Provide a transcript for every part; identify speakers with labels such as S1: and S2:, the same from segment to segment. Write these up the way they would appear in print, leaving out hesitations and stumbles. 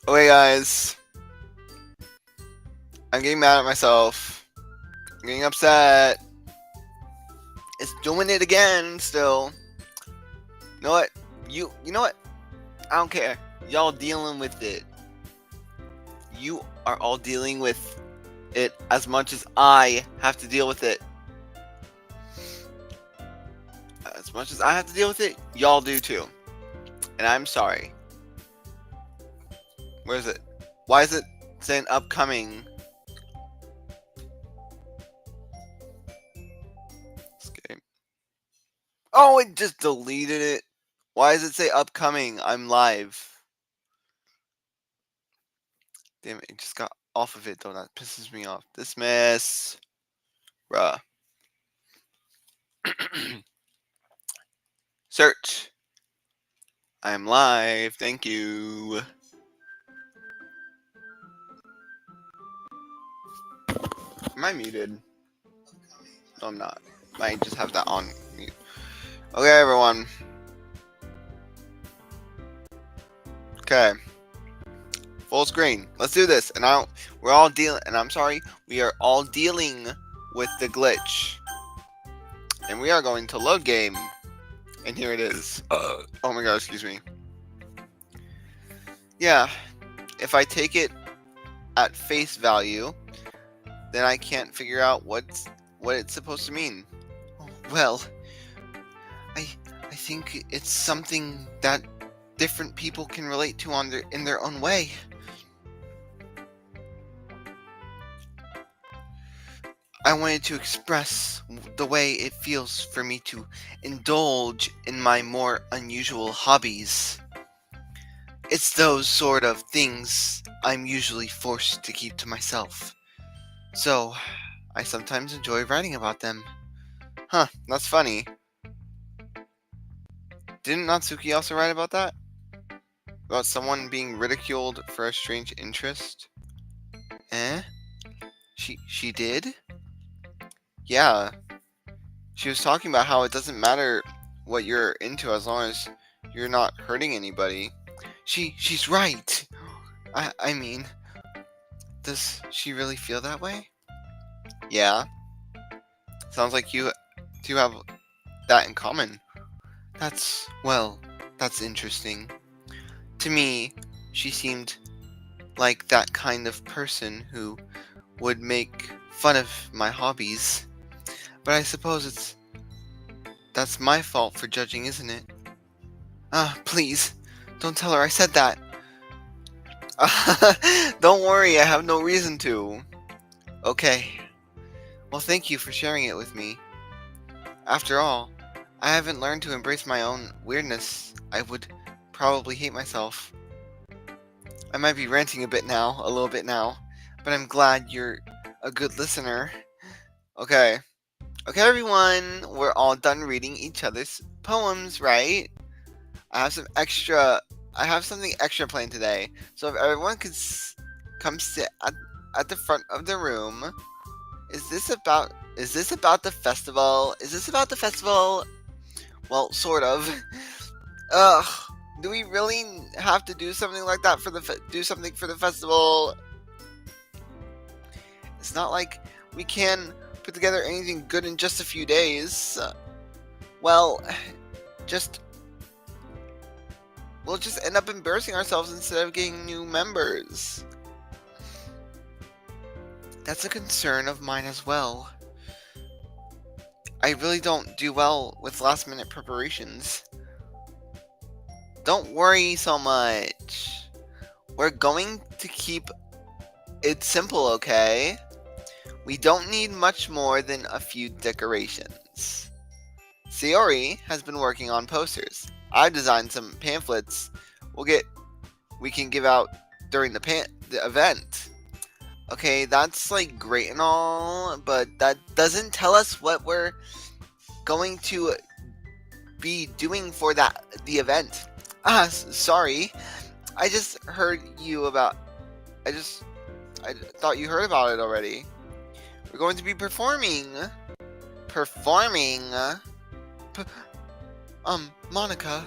S1: Okay, guys. I'm getting mad at myself. I'm getting upset. It's doing it again still. You know what? You know what? I don't care. Y'all dealing with it. You are all dealing with it as much as I have to deal with it. As much as I have to deal with it, y'all do too. And I'm sorry. Where is it? Why is it saying upcoming? Escape. Oh, it just deleted it. Why does it say upcoming? I'm live. Damn it, it just got off of it though. That pisses me off. Dismiss. Bruh. Search. I am live. Thank you. Am I muted? No, I'm not. I just have that on mute. Okay, everyone. Okay. Full screen. Let's do this. And we're all dealing. And I'm sorry. We are all dealing with the glitch. And we are going to load game. And here it is. Oh my god, excuse me. Yeah. If I take it at face value, then I can't figure out what it's supposed to mean. Well, I think it's something that different people can relate to in their own way. I wanted to express the way it feels for me to indulge in my more unusual hobbies. It's those sort of things I'm usually forced to keep to myself. So, I sometimes enjoy writing about them. Huh, that's funny. Didn't Natsuki also write about that? About someone being ridiculed for a strange interest? Eh? She did? Yeah. She was talking about how it doesn't matter what you're into as long as you're not hurting anybody. She's right. I mean, does she really feel that way? Yeah. Sounds like you two have that in common. That's interesting. To me, she seemed like that kind of person who would make fun of my hobbies. But I suppose that's my fault for judging, isn't it? Please, don't tell her I said that. Don't worry, I have no reason to. Okay. Well, thank you for sharing it with me. After all, I haven't learned to embrace my own weirdness. I would probably hate myself. I might be ranting a little bit now, but I'm glad you're a good listener. Okay. Okay, everyone, we're all done reading each other's poems, right? I have something extra planned today. So if everyone could come sit at the front of the room. Is this about the festival? Is this about the festival? Well, sort of. Ugh. Do we really have to do something like that for the festival? It's not like we can put together anything good in just a few days. Well, we'll just end up embarrassing ourselves instead of getting new members. That's a concern of mine as well. I really don't do well with last minute preparations. Don't worry so much. We're going to keep it simple, okay? We don't need much more than a few decorations. Sayori has been working on posters. I've designed some pamphlets we can give out during the event. Okay, that's like great and all, but that doesn't tell us what we're going to be doing for the event. Sorry. I just heard you about I thought you heard about it already. We're going to be performing. Monica,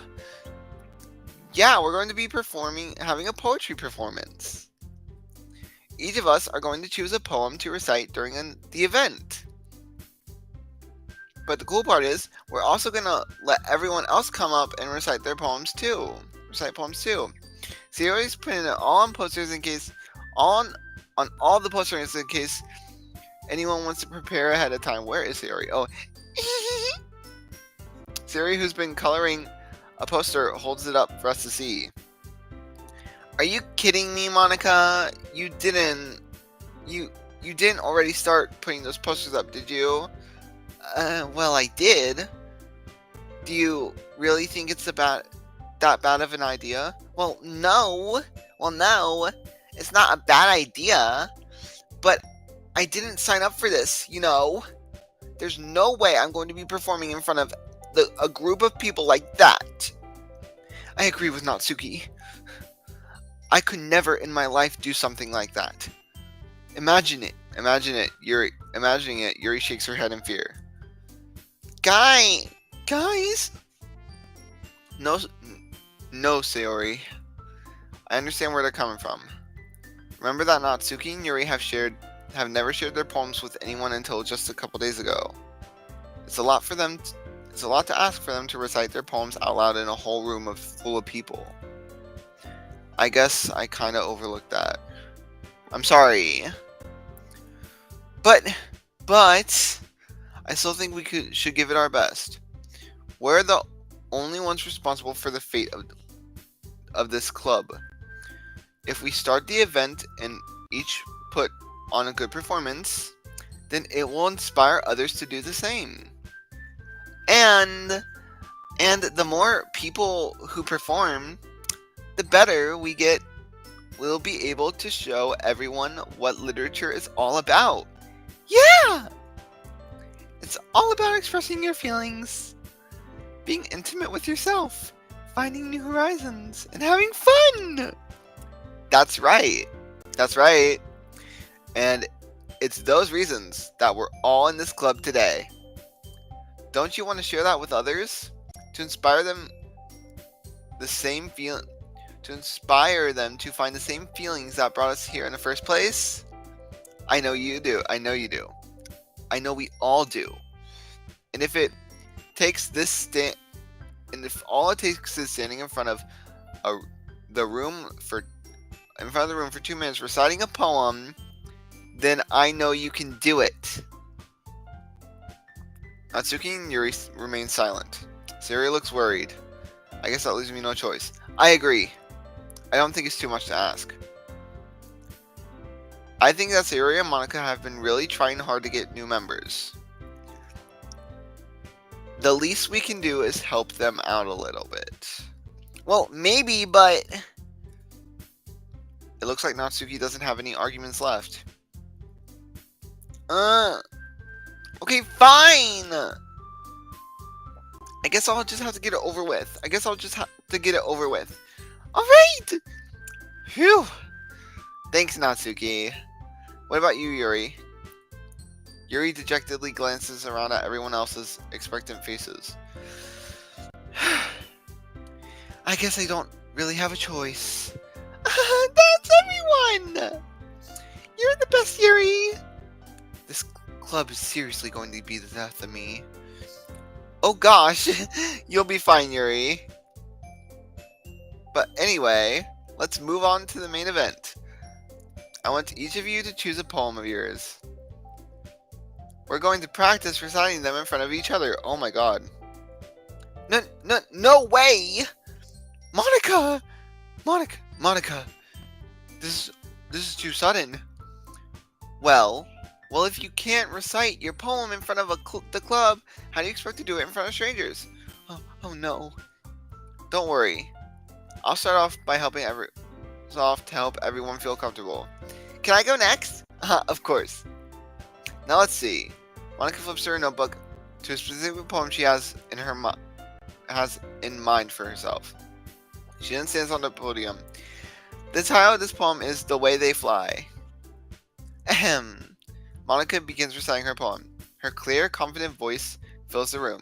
S1: Yeah, we're going to be having a poetry performance. Each of us are going to choose a poem to recite during the event. But the cool part is, we're also going to let everyone else come up and recite poems too. Siri's putting it all on posters in case, on all the posters in case anyone wants to prepare ahead of time. Where is Siri? Oh, Siri, who's been coloring a poster, holds it up for us to see. Are you kidding me, Monica? You didn't already start putting those posters up, did you? Well, I did. Do you really think it's that bad of an idea? Well, no. It's not a bad idea. But I didn't sign up for this, you know. There's no way I'm going to be performing in front of a group of people like that. I agree with Natsuki. I could never in my life do something like that. Imagine it, Yuri. Imagining it, Yuri shakes her head in fear. Guys! No, Sayori. I understand where they're coming from. Remember that Natsuki and Yuri have never shared their poems with anyone until just a couple days ago. It's a lot to ask for them to recite their poems out loud in a whole room full of people. I guess I kind of overlooked that. I'm sorry. But I still think we should give it our best. We're the only ones responsible for the fate of this club. If we start the event and each put on a good performance, then it will inspire others to do the same. And the more people who perform, the better we'll be able to show everyone what literature is all about. Yeah! It's all about expressing your feelings, being intimate with yourself, finding new horizons, and having fun! That's right. And it's those reasons that we're all in this club today. Don't you want to share that with others? To inspire them to find the same feelings that brought us here in the first place? I know you do. I know we all do. And if all it takes is standing in front of the room for 2 minutes reciting a poem, then I know you can do it. Natsuki and Yuri remain silent. Siri looks worried. I guess that leaves me no choice. I agree. I don't think it's too much to ask. I think that Sayori and Monica have been really trying hard to get new members. The least we can do is help them out a little bit. Well, maybe, but it looks like Natsuki doesn't have any arguments left. Okay, fine! I guess I'll just have to get it over with. Alright! Phew! Thanks, Natsuki. What about you, Yuri? Yuri dejectedly glances around at everyone else's expectant faces. I guess I don't really have a choice. That's everyone! You're the best, Yuri! This club is seriously going to be the death of me. Oh gosh, you'll be fine, Yuri. But anyway, let's move on to the main event. I want each of you to choose a poem of yours. We're going to practice reciting them in front of each other. Oh my god. No way! Monica! This is too sudden. Well, if you can't recite your poem in front of the club, how do you expect to do it in front of strangers? Oh no. Don't worry. I'll start off by help everyone feel comfortable. Can I go next? Of course. Now let's see. Monica flips her notebook to a specific poem she has in mind for herself. She then stands on the podium. The title of this poem is The Way They Fly. Ahem. Monica begins reciting her poem. Her clear, confident voice fills the room.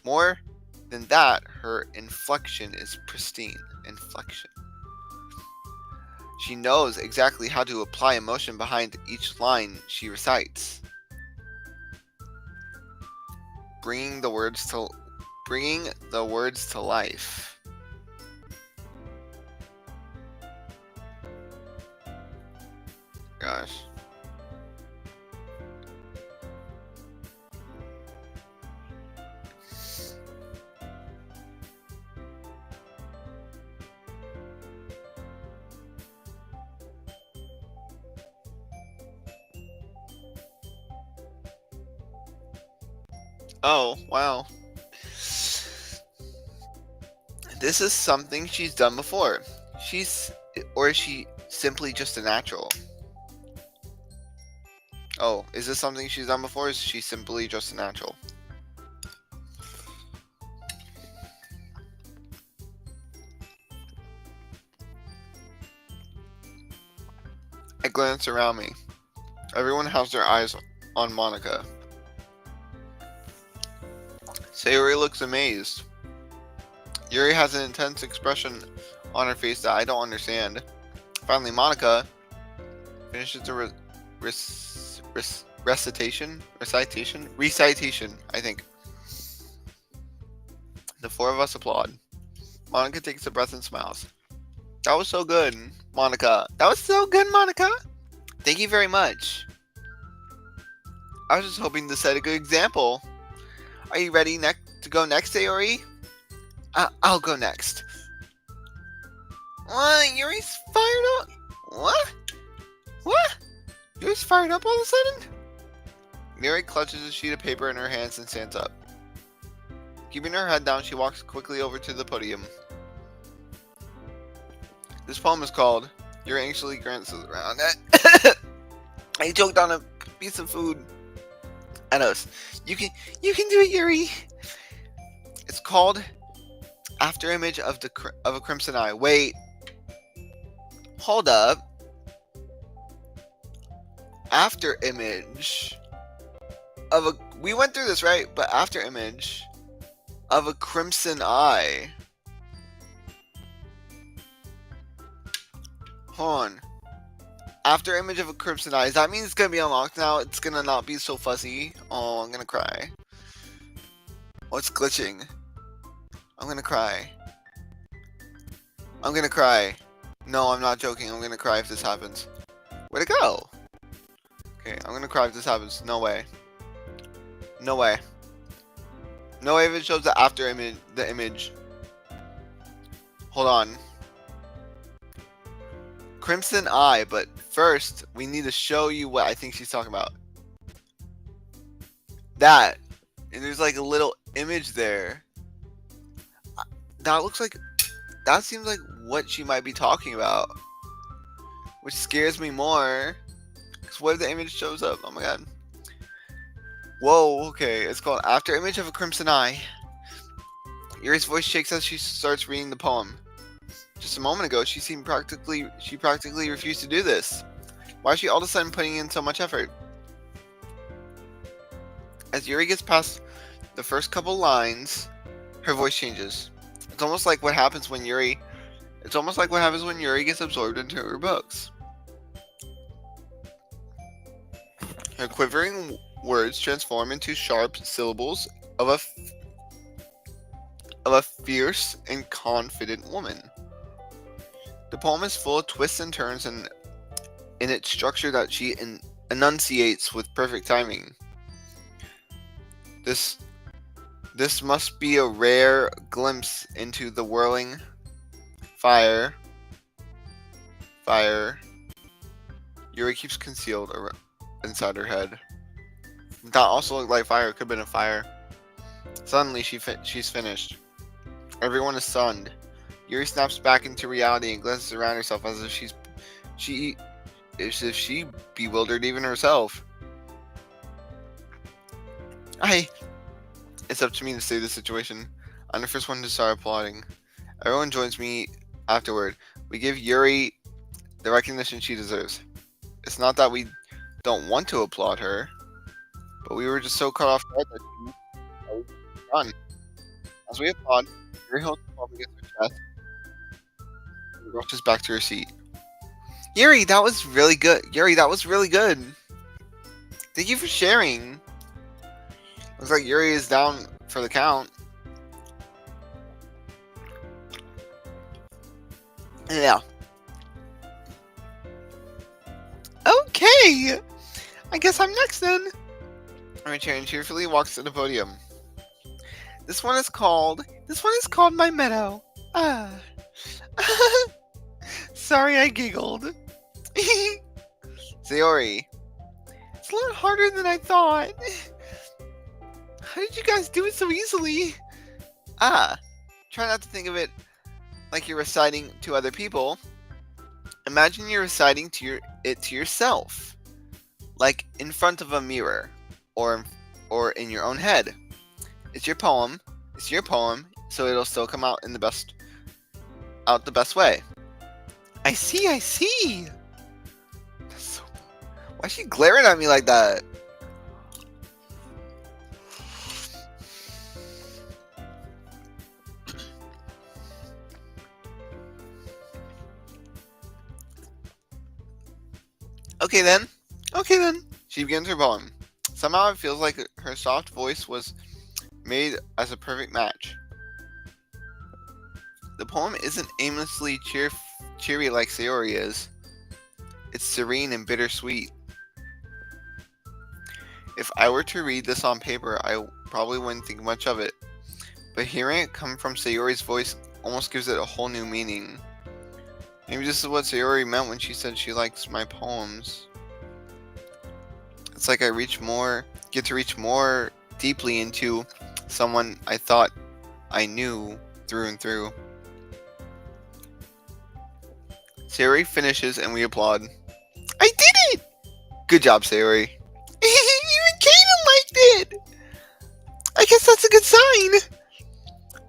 S1: More than that, her inflection is pristine. inflection. She knows exactly how to apply emotion behind each line she recites, bringing the words to life. Gosh. Oh, wow. This is something she's done before. Or is she simply just a natural? Oh, is this something she's done before? Or is she simply just a natural? I glance around me. Everyone has their eyes on Monica. Sayori looks amazed. Yuri has an intense expression on her face that I don't understand. Finally, Monica finishes the recitation, I think. The four of us applaud. Monica takes a breath and smiles. That was so good, Monica. That was so good, Monica. Thank you very much. I was just hoping to set a good example. Are you ready to go next, Sayori? I'll go next. What? Yuri's fired up? What? Yuri's fired up all of a sudden? Yuri clutches a sheet of paper in her hands and stands up. Keeping her head down, she walks quickly over to the podium. This poem is called Yuri Anxiously Glances Around. I choked on a piece of food. At us. You can do it, Yuri. It's called After Image of a Crimson Eye. Wait. Hold up. After image of a... We went through this, right? But after image of a crimson eye. Hold on. After image of a crimson eye. Does that mean it's going to be unlocked now? It's going to not be so fuzzy. Oh, I'm going to cry. Oh, it's glitching. I'm going to cry. I'm going to cry. No, I'm not joking. I'm going to cry if this happens. Where'd it go? Okay, I'm going to cry if this happens. No way. No way. No way if it shows the after image, the image. Hold on. Crimson Eye, but first we need to show you what I think she's talking about. That. And there's like a little image there. That seems like what she might be talking about. Which scares me more. Because what if the image shows up? Oh my god. Whoa, okay. It's called After Image of a Crimson Eye. Yuri's voice shakes as she starts reading the poem. Just a moment ago, she practically refused to do this. Why is she all of a sudden putting in so much effort? As Yuri gets past the first couple lines, her voice changes. It's almost like what happens when Yuri gets absorbed into her books. Her quivering words transform into sharp syllables of a fierce and confident woman. The poem is full of twists and turns and in its structure that she enunciates with perfect timing. This must be a rare glimpse into the whirling fire. Yuri keeps concealed inside her head. That also looked like fire. It could have been a fire. Suddenly, she's finished. Everyone is stunned. Yuri snaps back into reality and glances around herself as if she bewildered even herself. It's up to me to save the situation. I'm the first one to start applauding. Everyone joins me afterward. We give Yuri the recognition she deserves. It's not that we don't want to applaud her, but we were just so caught off guard that we done. As we applaud, Yuri holds the poem against her chest. rushes back to her seat. Yuri, that was really good. Yuri, that was really good. Thank you for sharing. Looks like Yuri is down for the count. Yeah. Okay. I guess I'm next then. Armchair and cheerfully walks to the podium. This one is called My Meadow. Ah. Sorry I giggled. Sayori. It's a lot harder than I thought. How did you guys do it so easily? Ah. Try not to think of it like you're reciting to other people. Imagine you're reciting it to yourself. Like in front of a mirror. Or in your own head. It's your poem, so it'll still come out the best way. I see. Why is she glaring at me like that? Okay then. She begins her poem. Somehow it feels like her soft voice was made as a perfect match. The poem isn't aimlessly cheery like Sayori is. It's serene and bittersweet. If I were to read this on paper, I probably wouldn't think much of it. But hearing it come from Sayori's voice almost gives it a whole new meaning. Maybe this is what Sayori meant when she said she likes my poems. It's like I get to reach more deeply into someone I thought I knew through and through. Sayori finishes and we applaud. I did it! Good job, Sayori. Even Kaden liked it! I guess that's a good sign.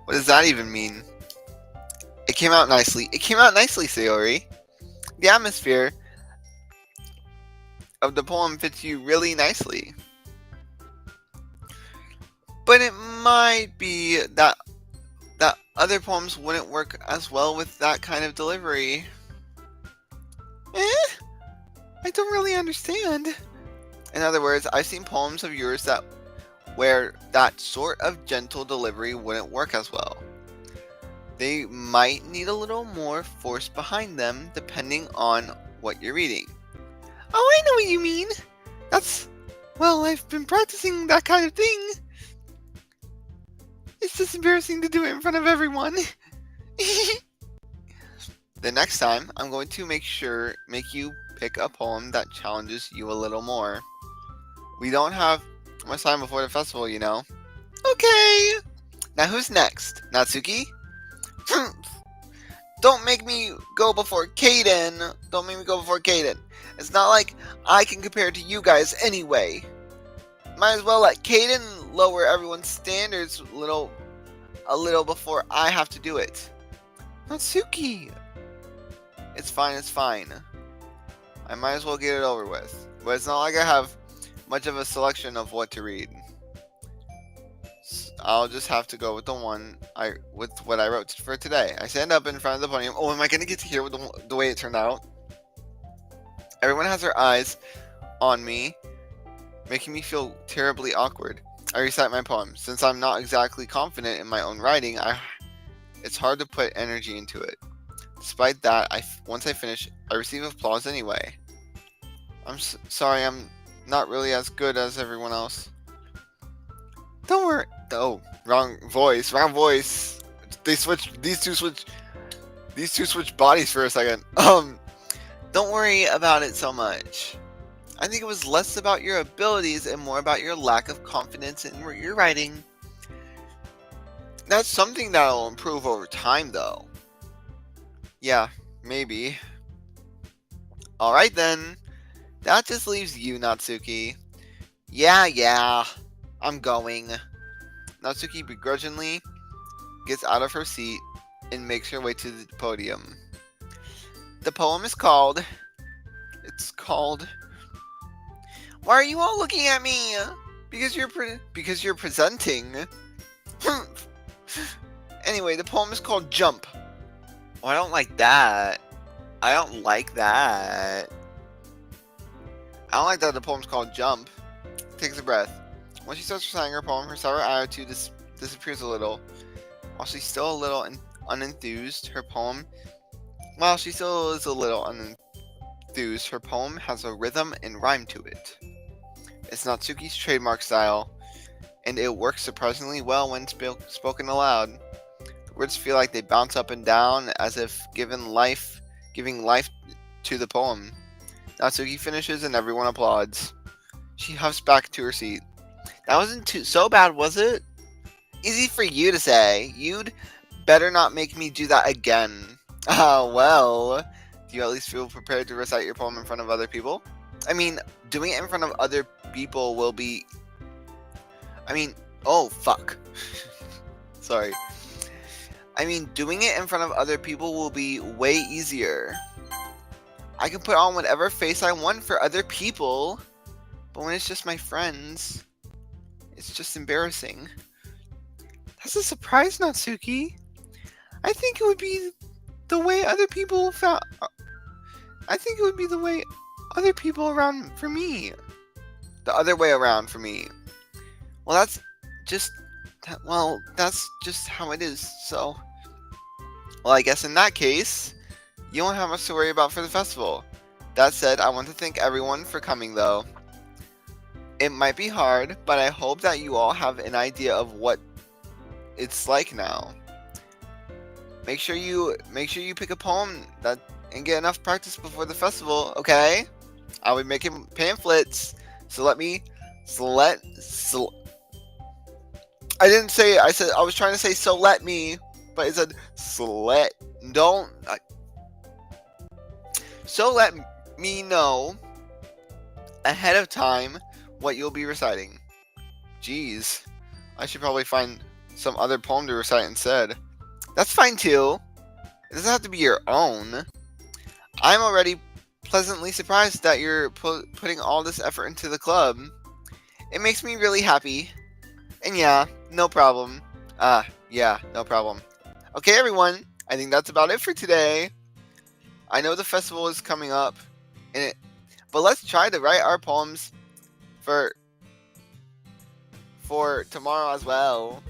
S1: What does that even mean? It came out nicely, Sayori. The atmosphere of the poem fits you really nicely. But it might be that other poems wouldn't work as well with that kind of delivery. I don't really understand. In other words, I've seen poems of yours where that sort of gentle delivery wouldn't work as well. They might need a little more force behind them depending on what you're reading. Oh, I know what you mean. I've been practicing that kind of thing. It's just embarrassing to do it in front of everyone. The next time, I'm going to make you pick a poem that challenges you a little more. We don't have much time before the festival, you know. Okay. Now who's next? Natsuki? Don't make me go before Kaden. It's not like I can compare to you guys anyway. Might as well let Kaden lower everyone's standards a little before I have to do it. Natsuki! It's fine. I might as well get it over with. But it's not like I have much of a selection of what to read. I'll just have to go with what I wrote for today. I stand up in front of the podium. Oh, am I going to get to hear the way it turned out? Everyone has their eyes on me, making me feel terribly awkward. I recite my poem. Since I'm not exactly confident in my own writing, it's hard to put energy into it. Despite that, once I finish, I receive applause anyway. I'm sorry, I'm not really as good as everyone else. Don't worry. Oh, wrong voice. These two switch bodies for a second. Don't worry about it so much. I think it was less about your abilities and more about your lack of confidence in your writing. That's something that'll improve over time, though. Yeah, maybe. Alright then. That just leaves you, Natsuki. Yeah, I'm going. Natsuki begrudgingly gets out of her seat and makes her way to the podium. The poem is called... Why are you all looking at me? Because you're presenting. Anyway, the poem is called Jump. Oh, I don't like that. I don't like that. I don't like that the poem's called Jump. Takes a breath. Once she starts reciting her poem, her sour attitude disappears a little. While she's still a little unenthused, her poem... While she still is a little unenthused, her poem has a rhythm and rhyme to it. It's Natsuki's trademark style, and it works surprisingly well when spoken aloud. The words feel like they bounce up and down as if giving life to the poem. Natsuki finishes and everyone applauds. She huffs back to her seat. That wasn't so bad, was it? Easy for you to say. You'd better not make me do that again. Well, do you at least feel prepared to recite your poem in front of other people? I mean, doing it in front of other people will be... oh, fuck. Sorry. I mean, doing it in front of other people will be way easier. I can put on whatever face I want for other people, but when it's just my friends, it's just embarrassing. That's a surprise, Natsuki. I think it would be the way other people felt. I think it would be the way other people around for me. The other way around for me. Well, that's just how it is. So, well, I guess in that case, you won't have much to worry about for the festival. That said, I want to thank everyone for coming, though. It might be hard, but I hope that you all have an idea of what it's like now. Make sure you pick a poem and get enough practice before the festival, okay? I'll be making pamphlets, I didn't say, I was trying to say so let me, but it said so let me know ahead of time what you'll be reciting. Jeez, I should probably find some other poem to recite instead. That's fine too. It doesn't have to be your own. I'm already pleasantly surprised that you're putting all this effort into the club. It makes me really happy. And yeah, no problem. Yeah, no problem. Okay, everyone, I think that's about it for today. I know the festival is coming up, but let's try to write our poems for tomorrow as well.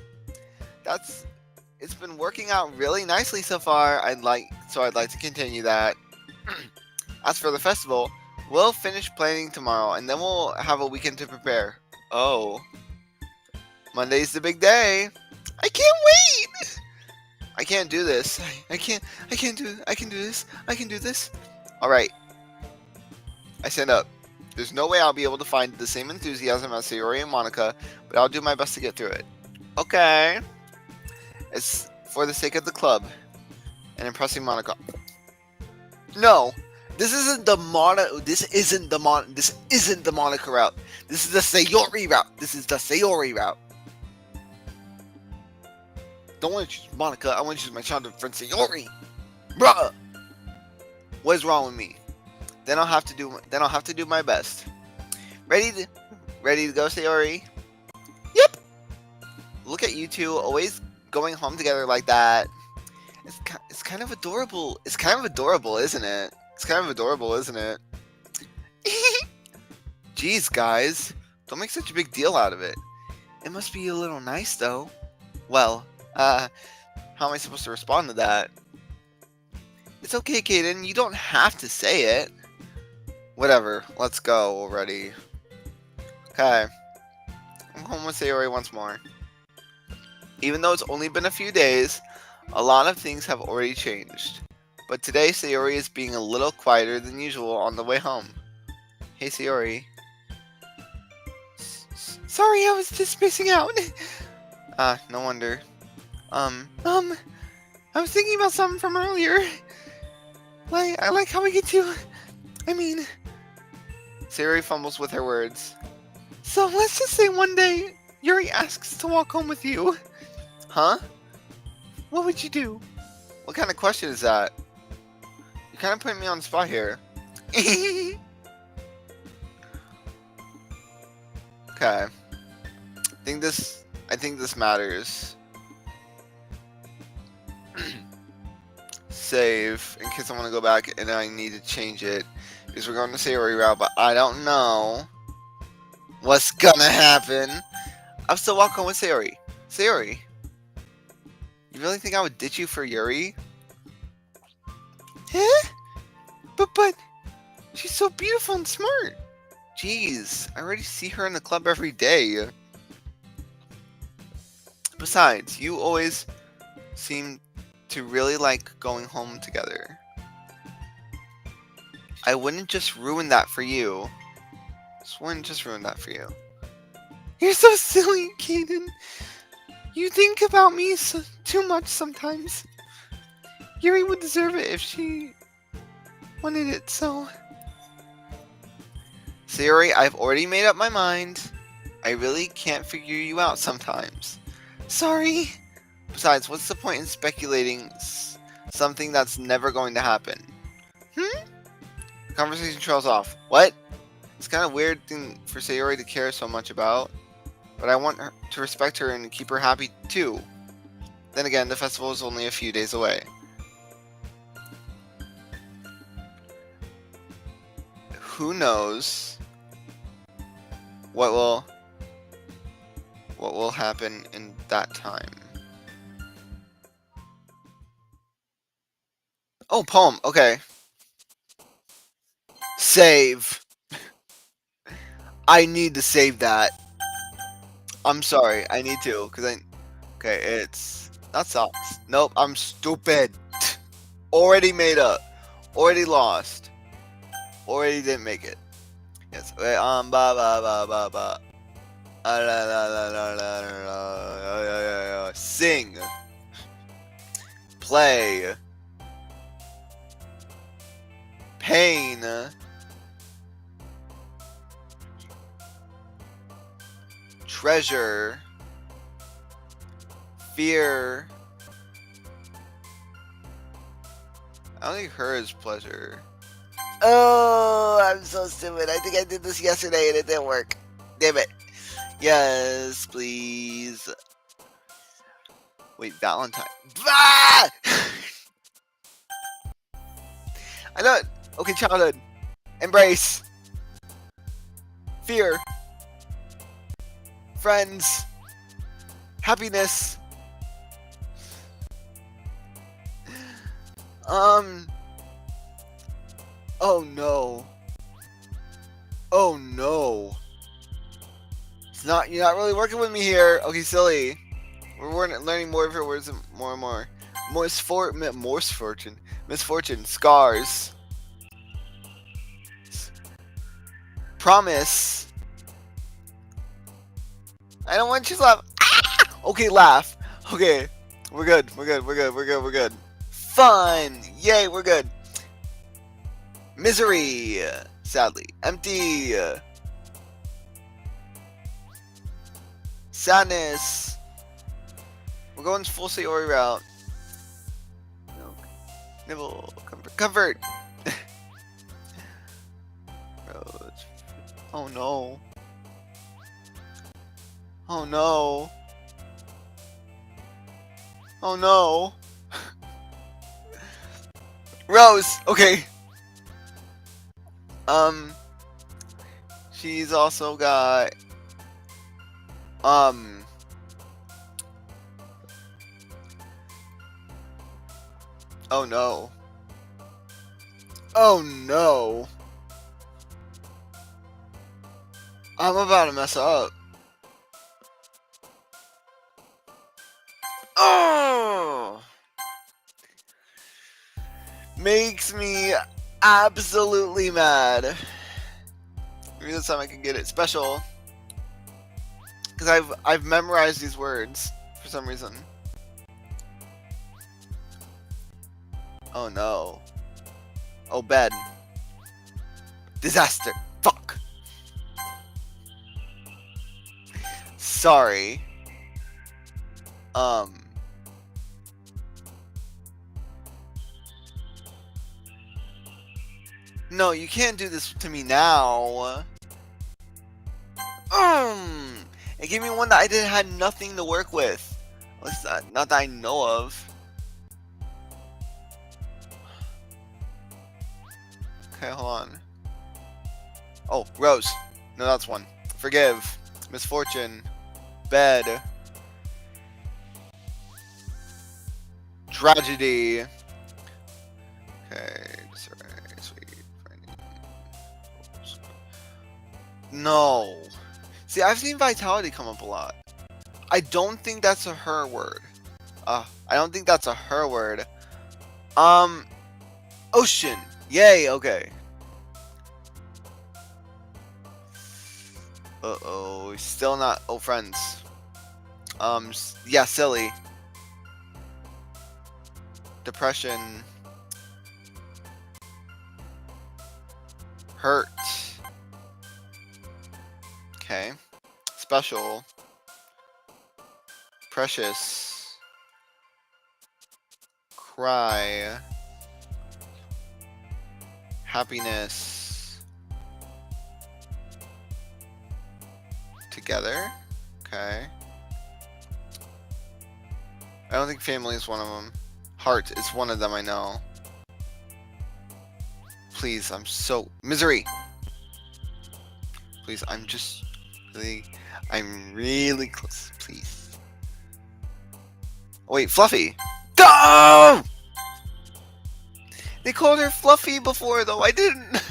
S1: It's been working out really nicely so far. I'd like to continue that. As for the festival, we'll finish planning tomorrow, and then we'll have a weekend to prepare. Oh, Monday's the big day. I can't wait. I can't do this. I can do this. All right. I stand up. There's no way I'll be able to find the same enthusiasm as Sayori and Monica, but I'll do my best to get through it. Okay. It's for the sake of the club and impressing Monica. No, this isn't the Monica route. This isn't the Monica route. This is the Sayori route. Don't want to choose Monica. I want to choose my childhood friend Sayori. Bruh. What is wrong with me? Then I'll have to do my best. Ready to go, Sayori? Yep. Look at you two, always going home together like that. It's kind of adorable. It's kind of adorable, isn't it? Jeez, guys, don't make such a big deal out of it. It must be a little nice, though. Well, how am I supposed to respond to that? It's okay, Kaden. You don't have to say it. Whatever. Let's go already. Okay. I'm home with Sayori once more. Even though it's only been a few days, a lot of things have already changed. But today, Sayori is being a little quieter than usual on the way home. Hey, Sayori. Sorry, I was just missing out. No wonder. I was thinking about something from earlier. I like how we get to... Sayori fumbles with her words. So let's just say one day, Yuri asks to walk home with you. Huh? What would you do? What kind of question is that? You're kind of putting me on the spot here. Okay. I think this matters. save in case I want to go back and I need to change it. Because we're going to Sayori route, but I don't know what's gonna happen. I'm still walking with Sayori. Sayori, you really think I would ditch you for Yuri? Huh? But she's so beautiful and smart. Jeez, I already see her in the club every day. Besides, you always seem to really like going home together. I wouldn't just ruin that for you. You're so silly, Kaden. You think about me too much sometimes. Yuri would deserve it if she wanted it, so... Sayori, I've already made up my mind. I really can't figure you out sometimes. Sorry. Besides, what's the point in speculating something that's never going to happen? The conversation trails off. What? It's kind of weird thing for Sayori to care so much about. But I want her to respect her and keep her happy too. Then again, the festival is only a few days away. Who knows what will happen in that time. Oh, poem. Okay. Save. I need to save that. I'm sorry. I need to because okay, it's that sucks. Nope, I'm stupid. Already made up. Already lost. Already didn't make it. Yes. Okay, ba ba ba ba ba. La la la la la la. Sing. Play. Pain. Treasure. Fear. I don't think her is pleasure. Oh, I'm so stupid. I think I did this yesterday and it didn't work. Damn it. Yes, please. Wait, Valentine. Ah! I know it. Okay, childhood. Embrace. Fear. Friends. Happiness. Oh no. Oh no. You're not really working with me here. Okay, silly. We're learning more of her words more and more. Misfortune. Scars. Promise. I don't want you to laugh. Ah! Okay, laugh. Okay. We're good. Fun. Yay, we're good. Misery. Sadly. Empty. Sadness. We're going full Sayori route. Milk. Nibble. Comfort. Rose. Oh no. Oh no. Oh no. Rose. Okay. She's also got oh no. Oh no. I'm about to mess up. Oh! Makes me absolutely mad. Maybe this time I can get it special. Because I've memorized these words for some reason. Oh no. Oh, bed. Disaster. Fuck. Sorry. No, you can't do this to me now. It gave me one that I had nothing to work with. At least not that I know of. Okay, hold on. Oh, Rose. No, that's one. Forgive. Misfortune. Bed. Tragedy. Okay. Sweet. No. See, I've seen vitality come up a lot. I don't think that's a her word. I don't think that's a her word. Ocean. Yay, okay. Uh-oh. Still not. Oh, friends. Yeah, silly. Depression. Hurt. Okay. Special. Precious. Cry. Happiness. Together. Okay. I don't think family is one of them. Heart is one of them, I know. Please, I'm so... Misery! Please, I'm just... I'm really close. Please. Oh, wait, Fluffy! No! They called her Fluffy before, though. I didn't.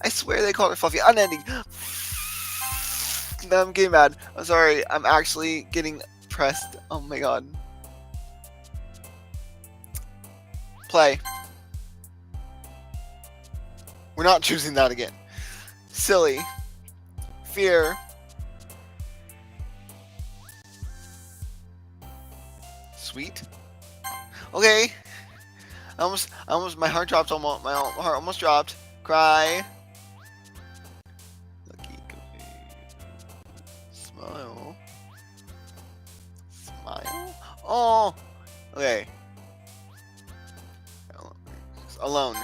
S1: I swear they called her Fluffy. Unending. No, I'm getting mad. I'm sorry. I'm actually getting pressed. Oh my god. Play. We're not choosing that again. Silly. Fear. Sweet. Okay. My heart dropped almost. My heart almost dropped. Cry. Lucky. Smile. Smile. Oh. Okay. Alone.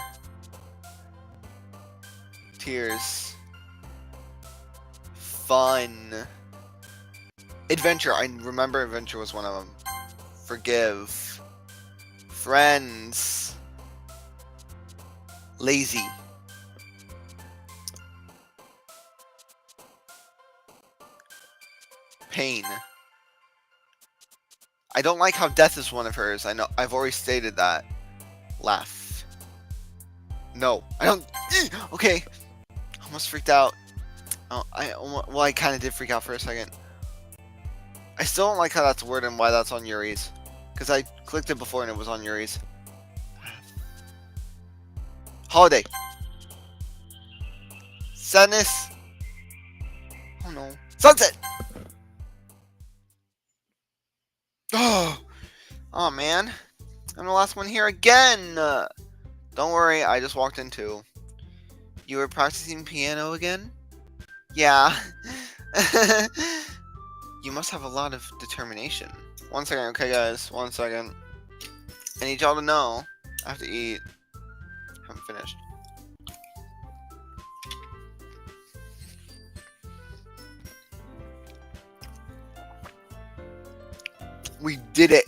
S1: Tears. Fun. Adventure. I remember adventure was one of them. Forgive. Friends. Lazy. Pain. I don't like how death is one of hers. I know. I've already stated that. Laugh. No. I don't. Okay. Almost freaked out. Oh, I kind of did freak out for a second. I still don't like how that's worded and why that's on Yuri's. Because I clicked it before and it was on Yuri's. Holiday. Sadness. Oh no. Sunset. Oh man. I'm the last one here again. Don't worry, I just walked in too. You were practicing piano again? Yeah. You must have a lot of determination. 1 second, okay guys, 1 second. I need y'all to know. I have to eat. Haven't finished. We did it.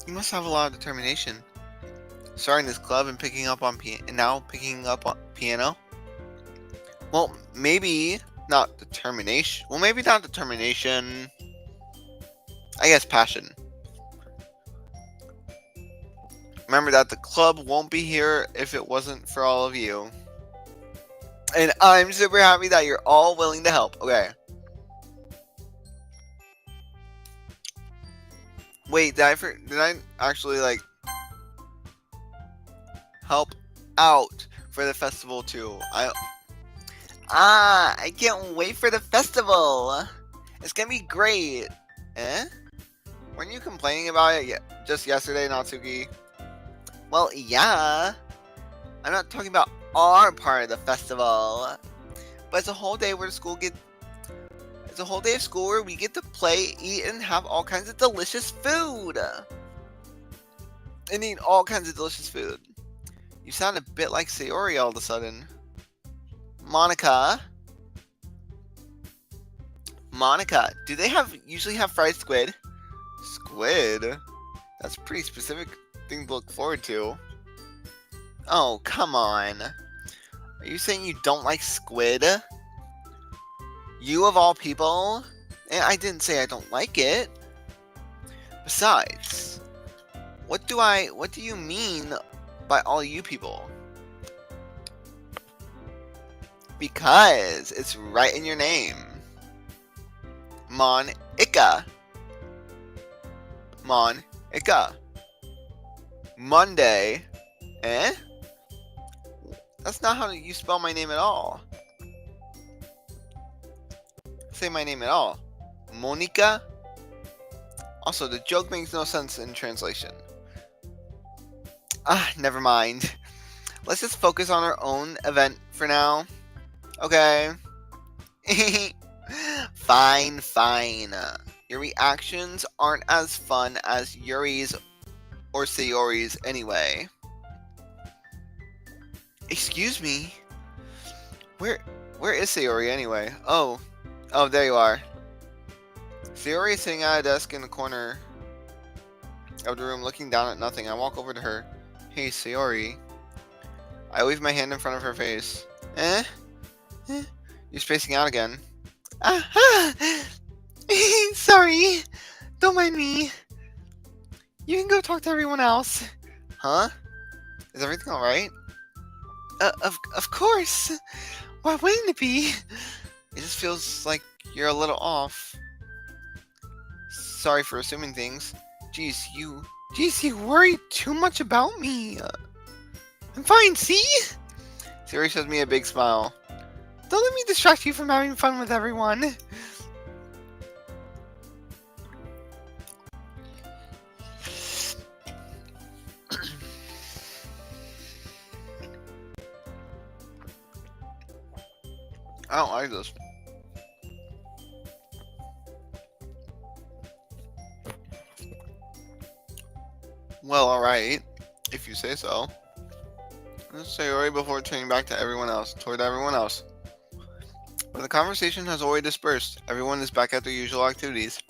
S1: You must have a lot of determination. Starting this club and picking up on piano. Well, maybe not determination. Well, maybe not determination. I guess passion. Remember that the club won't be here if it wasn't for all of you. And I'm super happy that you're all willing to help. Okay. Wait, did I actually like help out for the festival too? I can't wait for the festival. It's gonna be great. Eh? Weren't you complaining about it just yesterday, Natsuki? Well, yeah. I'm not talking about our part of the festival, but it's a whole day where it's a whole day of school where we get to play, eat, and have all kinds of delicious food. And eat all kinds of delicious food. You sound a bit like Sayori all of a sudden. Monica, do they usually have fried squid? Squid? That's a pretty specific thing to look forward to. Oh, come on. Are you saying you don't like squid? You of all people? I didn't say I don't like it. Besides, what do you mean by all you people? Because it's right in your name. Mon Ika. Mon Ika. Monday. Eh? That's not how you spell my name at all. Say my name at all. Monica? Also, the joke makes no sense in translation. Never mind. Let's just focus on our own event for now. Okay. Fine. Your reactions aren't as fun as Yuri's or Sayori's anyway. Excuse me? Where is Sayori anyway? Oh, there you are. Sayori is sitting at a desk in the corner of the room looking down at nothing. I walk over to her. Hey, Sayori. I wave my hand in front of her face. Eh? You're spacing out again. Sorry. Don't mind me. You can go talk to everyone else. Huh? Is everything alright? Of course. Why wouldn't it be? It just feels like you're a little off. Sorry for assuming things. Jeez, you worry too much about me. I'm fine, see? Sayori shows me a big smile. Don't let me distract you from having fun with everyone. I don't like this. Well, alright. If you say so. Let's say already before turning back to everyone else. Toward everyone else. But the conversation has already dispersed. Everyone is back at their usual activities.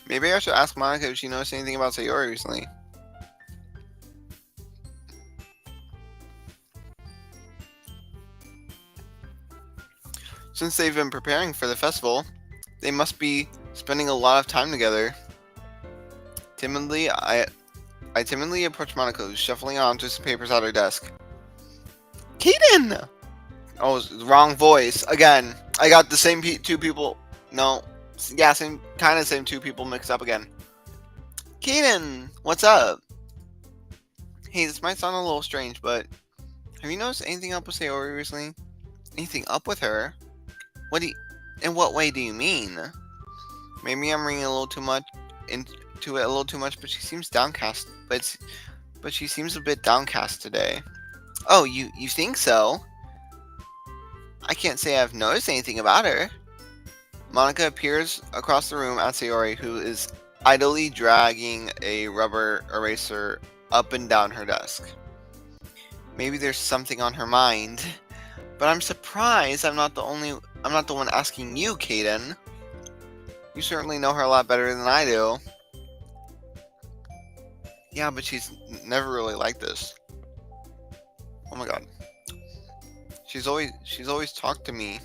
S1: Maybe I should ask Monica if she noticed anything about Sayori recently. Since they've been preparing for the festival, they must be spending a lot of time together. Timidly, I timidly approach Monica, who's shuffling onto some papers at her desk. Kaden! Oh, wrong voice. Again, I got the same two people. No. Yeah, same two people mixed up again. Kaden! What's up? Hey, this might sound a little strange, but have you noticed anything up with Sayori recently? Anything up with her? In what way do you mean? Maybe I'm reading a little too much into it a little too much, but she seems downcast. But she seems a bit downcast today. Oh, you think so? I can't say I've noticed anything about her. Monica appears across the room at Sayori, who is idly dragging a rubber eraser up and down her desk. Maybe there's something on her mind. But I'm surprised I'm not the one asking you, Kaden. You certainly know her a lot better than I do. Yeah, but she's never really like this. Oh my god. She's always talked to me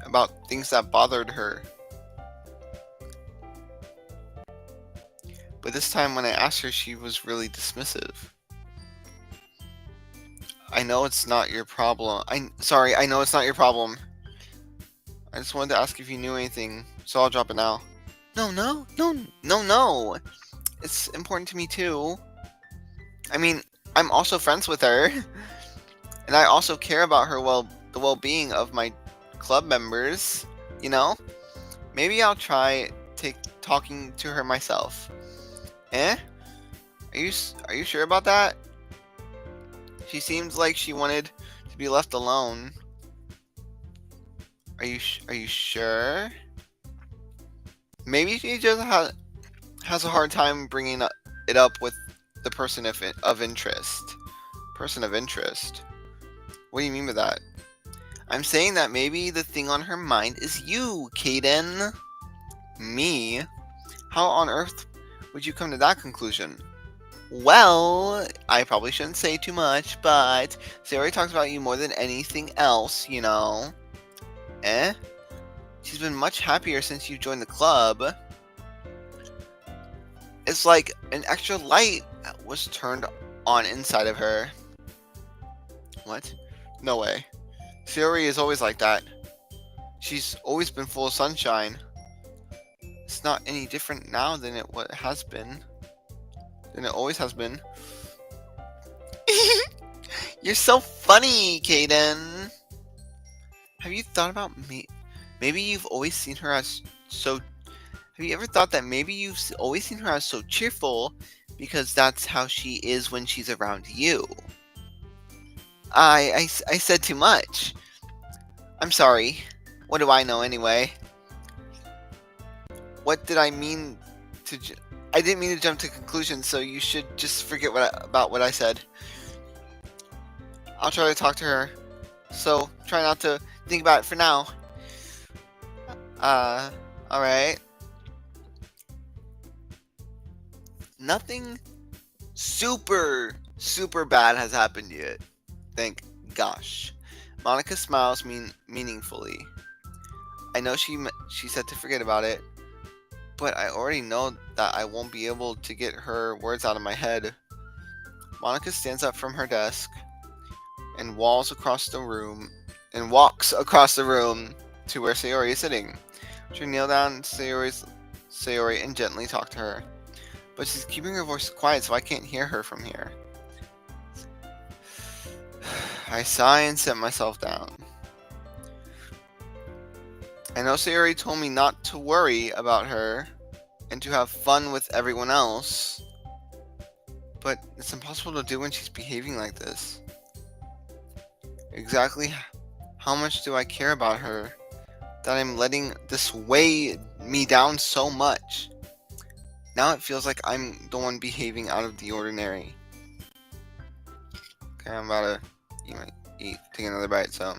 S1: about things that bothered her. But this time when I asked her, she was really dismissive. I know it's not your problem. I know it's not your problem. I just wanted to ask if you knew anything, so I'll drop it now. No. It's important to me too. I mean, I'm also friends with her. And I also care about the well-being of my club members, you know? Maybe I'll try talking to her myself. Eh? Are you sure about that? She seems like she wanted to be left alone. Are you sure? Maybe she just has a hard time bringing it up with the person of interest. Person of interest. What do you mean by that? I'm saying that maybe the thing on her mind is you, Kaden. Me? How on earth would you come to that conclusion? Well, I probably shouldn't say too much, but Sayori talks about you more than anything else, you know. Eh? She's been much happier since you joined the club. It's like an extra light was turned on inside of her. What? No way. Sayori is always like that. She's always been full of sunshine. It's not any different now than it has been. Than it always has been. You're so funny, Kaden. Have you thought about me? Maybe you've always seen her as so. Have you ever thought that maybe you've always seen her as so cheerful because that's how she is when she's around you? I said too much. I'm sorry. What do I know anyway? What did I mean to? I didn't mean to jump to conclusions, so you should just forget about what I said. I'll try to talk to her. So try not to think about it for now. Alright. Nothing super bad has happened yet. Thank gosh. Monica smiles meaningfully. I know she said to forget about it, but I already know that I won't be able to get her words out of my head. Monica stands up from her desk and walks across the room to where Sayori is sitting. She kneel down Sayori and gently talk to her. But she's keeping her voice quiet so I can't hear her from here. I sigh and set myself down. I know Sayori told me not to worry about her and to have fun with everyone else, but it's impossible to do when she's behaving like this. Exactly how much do I care about her that I'm letting this weigh me down so much? Now it feels like I'm the one behaving out of the ordinary. Okay, I'm about to take another bite, so.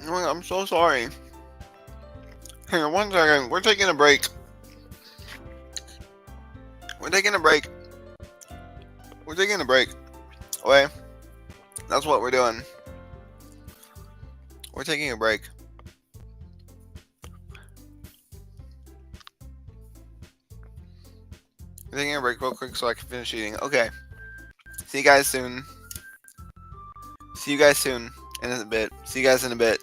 S1: Oh my God, I'm so sorry. Hang on 1 second. We're taking a break. We're taking a break. Okay? That's what we're doing. We're taking a break. We're taking a break real quick so I can finish eating. Okay. See you guys soon. In a bit. See you guys in a bit.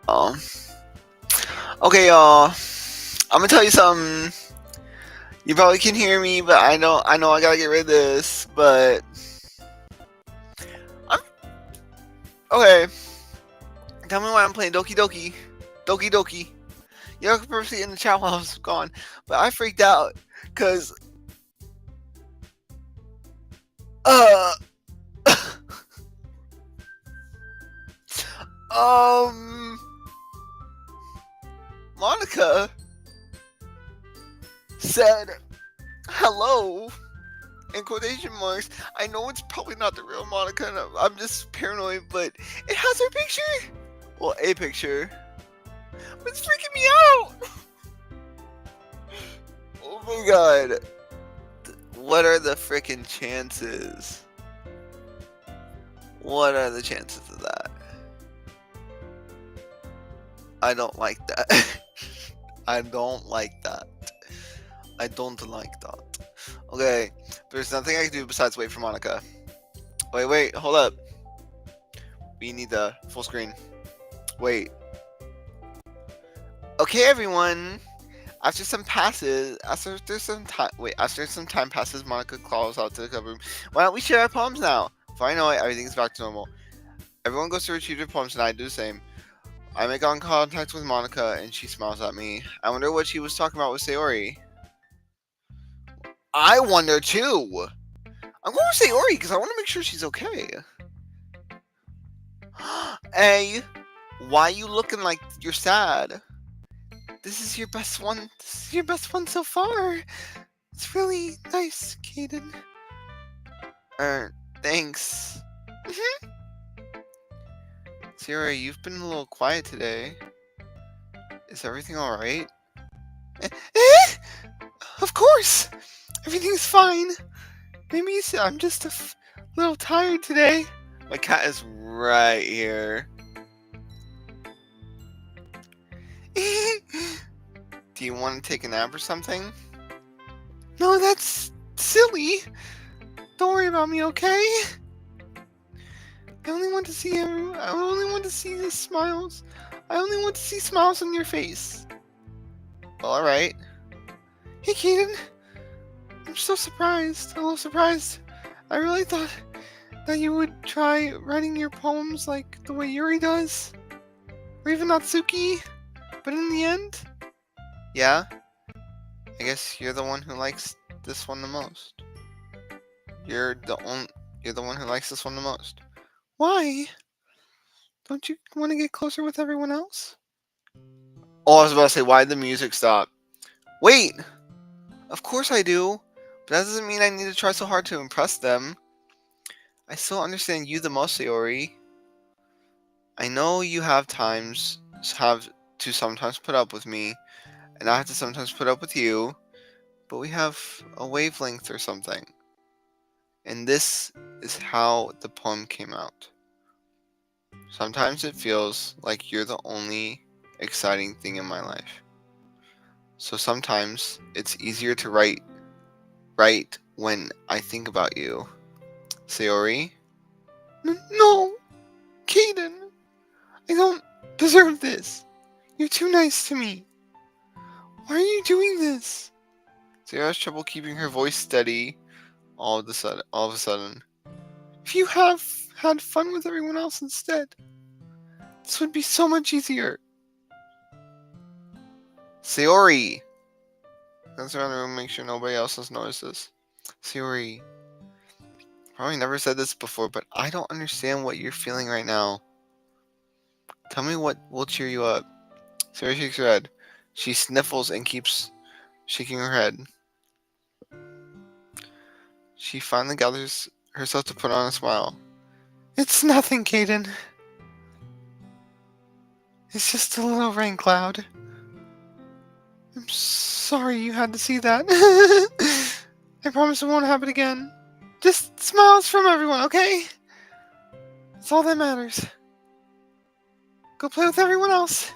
S1: Um, okay, y'all. I'm gonna tell you something. You probably can hear me, but I know I gotta get rid of this. But I'm okay. Tell me why I'm playing Doki Doki, Doki Doki. You could probably see in the chat while I was gone, but I freaked out because uh um Monica said hello in quotation marks. I know it's probably not the real Monica, and I'm just paranoid, but it has her picture. Well, a picture. But it's freaking me out. Oh my god. What are the freaking chances? What are the chances of that? I don't like that. I don't like that. I don't like that. Okay, there's nothing I can do besides wait for Monica. Wait, hold up. We need the full screen. Wait. Okay, everyone. After some time passes, Monica calls out to the cover room. Why don't we share our poems now? Before I know it, everything's back to normal. Everyone goes to retrieve their poems, and I do the same. I make eye contact with Monica, and she smiles at me. I wonder what she was talking about with Sayori. I wonder too. I'm going to Sayori because I want to make sure she's okay. Hey, why are you looking like you're sad? This is your best one. This is your best one so far. It's really nice, Kaden. Thanks. Sayori, you've been a little quiet today. Is everything alright? Of course! Everything's fine. Maybe I'm just a little tired today. My cat is right here. Do you want to take a nap or something? No, that's silly. Don't worry about me, okay? I only want to see the smiles. I only want to see smiles on your face. Well, alright. Hey, Kaden. I'm so surprised. A little surprised. I really thought that you would try writing your poems like the way Yuri does. Or even Natsuki. But in the end... Yeah? I guess you're the one who likes this one the most. You're the one who likes this one the most. Why? Don't you want to get closer with everyone else? Oh, I was about to say, why did the music stop? Wait! Of course I do. But that doesn't mean I need to try so hard to impress them. I still understand you the most, Sayori. I know you have to sometimes put up with me, and I have to sometimes put up with you, but we have a wavelength or something. And this is how the poem came out. Sometimes it feels like you're the only exciting thing in my life. So sometimes it's easier to write when I think about you. Sayori? No! Kaden! I don't deserve this. You're too nice to me. Why are you doing this? Sayori has trouble keeping her voice steady all of a sudden. If you have had fun with everyone else instead, this would be so much easier. Sayori! Glance around the room, make sure nobody else has noticed this. Sayori. Probably never said this before, but I don't understand what you're feeling right now. Tell me what will cheer you up. Sayori shakes her head. She sniffles and keeps shaking her head. She finally gathers herself to put on a smile. It's nothing, Kaden. It's just a little rain cloud. I'm sorry you had to see that. I promise it won't happen again. Just smiles from everyone, okay? That's all that matters. Go play with everyone else.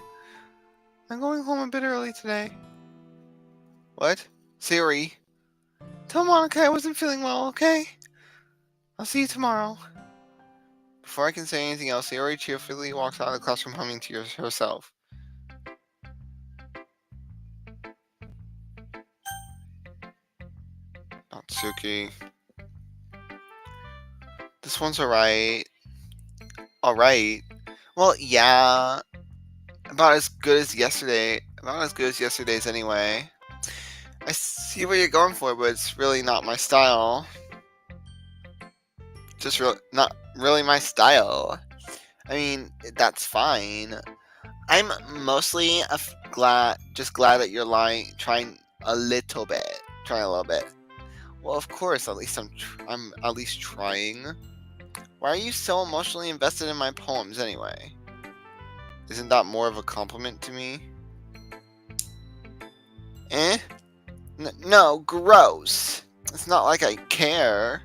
S1: I'm going home a bit early today. What? Sayori? Tell Monica I wasn't feeling well, okay? I'll see you tomorrow. Before I can say anything else, Sayori cheerfully walks out of the classroom humming to herself. Natsuki. This one's alright. Alright. Well, yeah. About as good as yesterday. About as good as yesterday's anyway. I see what you're going for, but it's really not my style. Just not really my style. I mean, that's fine. I'm mostly glad that you're trying a little bit. Trying a little bit. Well, of course, at least I'm at least trying. Why are you so emotionally invested in my poems anyway? Isn't that more of a compliment to me? Eh? No, gross. It's not like I care.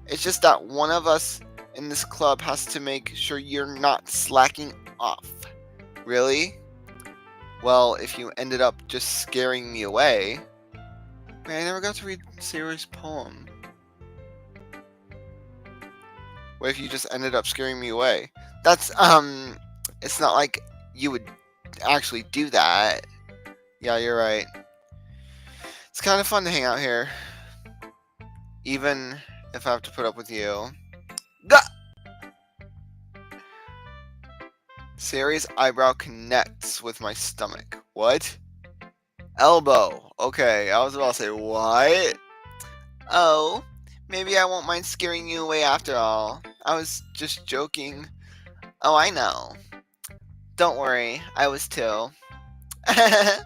S1: It's just that one of us in this club has to make sure you're not slacking off. Really? Well, if you ended up just scaring me away. Wait, I never got to read Sayori's poem. What if you just ended up scaring me away? That's, it's not like you would actually do that. Yeah, you're right. It's kind of fun to hang out here. Even if I have to put up with you. Gah! Sayori's eyebrow connects with my stomach. What? Elbow. Okay, I was about to say, what? Oh, maybe I won't mind scaring you away after all. I was just joking. Oh, I know. Don't worry, I was too. How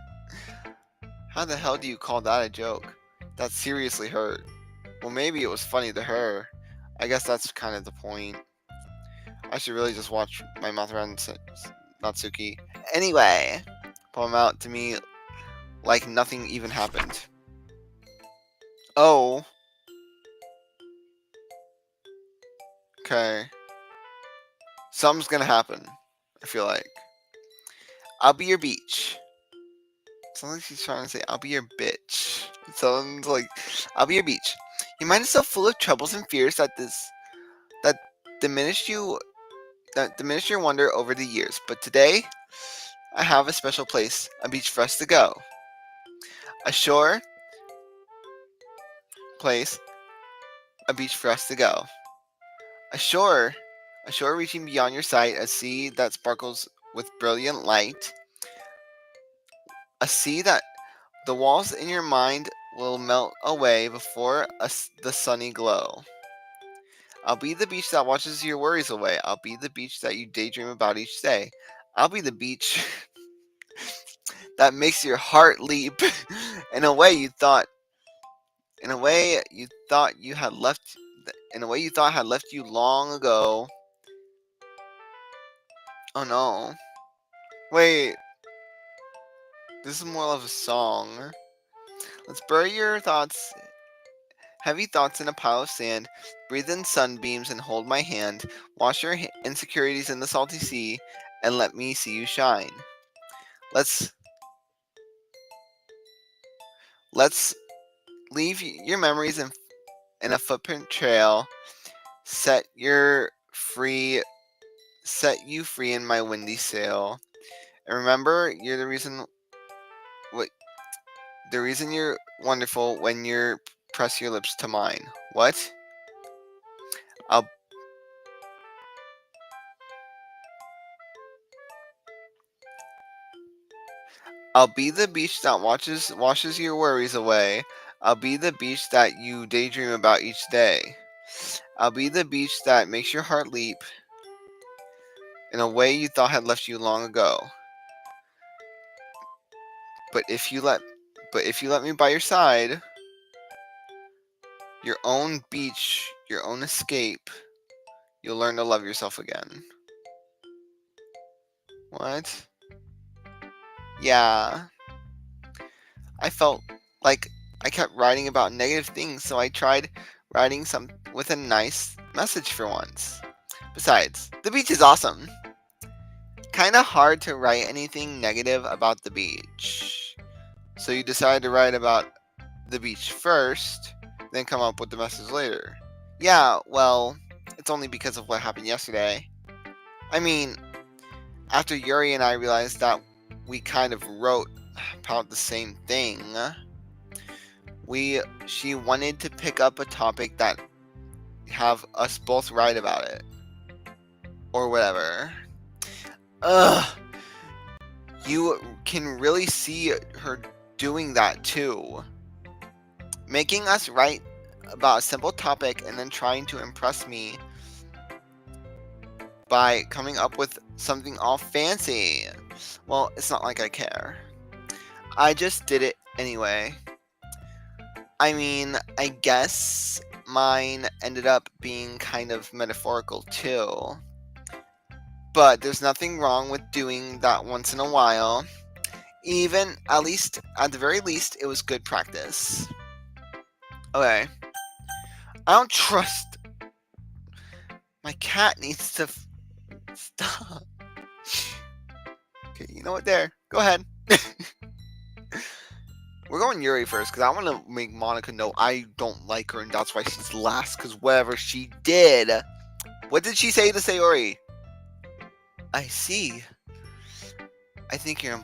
S1: the hell do you call that a joke? That seriously hurt. Well, maybe it was funny to her. I guess that's kind of the point. I should really just watch my mouth around Natsuki. Anyway, poem out to me like nothing even happened. Oh. Okay. Something's gonna happen, I feel like. I'll be your beach. Sounds like she's trying to say, I'll be your bitch. It sounds like, I'll be your beach. Your mind is so full of troubles and fears that diminish your wonder over the years. But today, I have a special place, a beach for us to go. A shore place, a beach for us to go. A shore reaching beyond your sight, a sea that sparkles with brilliant light. A sea that the walls in your mind will melt away before the sunny glow. I'll be the beach that washes your worries away. I'll be the beach that you daydream about each day. I'll be the beach that makes your heart leap in a way you thought had left you long ago. Oh no. Wait. This is more of a song. Let's bury your heavy thoughts in a pile of sand. Breathe in sunbeams and hold my hand. Wash your insecurities in the salty sea and let me see you shine. Let's leave your memories in a footprint trail. Set you free in my windy sail. And remember, you're the reason you're wonderful when you press your lips to mine. What? I'll be the beach that washes your worries away. I'll be the beach that you daydream about each day. I'll be the beach that makes your heart leap in a way you thought had left you long ago. But if you let me by your side, your own beach, your own escape, you'll learn to love yourself again. What? Yeah. I felt like I kept writing about negative things, so I tried writing some with a nice message for once. Besides, the beach is awesome. Kinda hard to write anything negative about the beach. So you decided to write about the beach first, then come up with the message later. Yeah, well, it's only because of what happened yesterday. I mean, after Yuri and I realized that we kind of wrote about the same thing, she wanted to pick up a topic that have us both write about it. Or whatever. Ugh. You can really see her doing that too. Making us write about a simple topic and then trying to impress me by coming up with something all fancy. Well, it's not like I care. I just did it anyway. I mean, I guess mine ended up being kind of metaphorical too. But there's nothing wrong with doing that once in a while. Even, at the very least, it was good practice. Okay. I don't trust. My cat needs to stop. Okay, you know what? There. Go ahead. We're going Yuri first because I want to make Monica know I don't like her and that's why she's last. Because whatever she did. What did she say to Sayori? I see. I think you're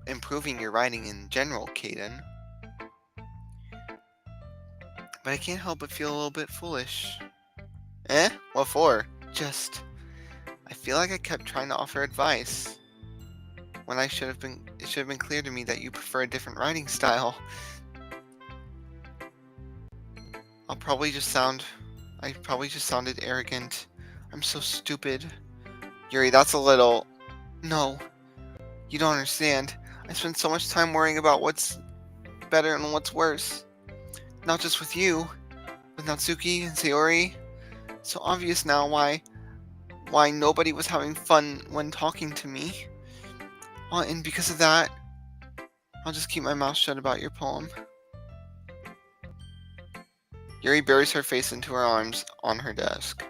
S1: improving your writing in general, Kaden. But I can't help but feel a little bit foolish. Eh? What for? I feel like I kept trying to offer advice. When it should have been clear to me that you prefer a different writing style. I probably just sounded arrogant. I'm so stupid. Yuri, that's a little... No. You don't understand. I spend so much time worrying about what's better and what's worse. Not just with you, with Natsuki and Sayori. It's so obvious now why nobody was having fun when talking to me. And because of that, I'll just keep my mouth shut about your poem. Yuri buries her face into her arms on her desk.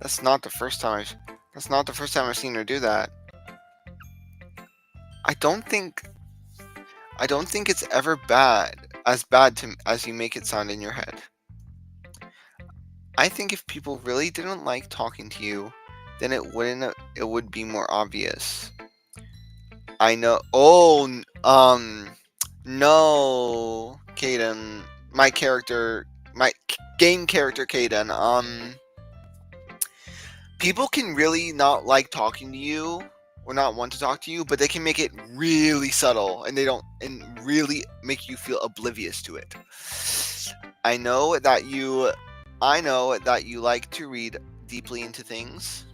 S1: That's not the first time I've seen her do that. I don't think it's ever as bad as you make it sound in your head. I think if people really didn't like talking to you, then it would be more obvious. I know. Oh, no, Kaden. My game character, Kaden. People can really not like talking to you or not want to talk to you, but they can make it really subtle and really make you feel oblivious to it. I know that you like to read deeply into things,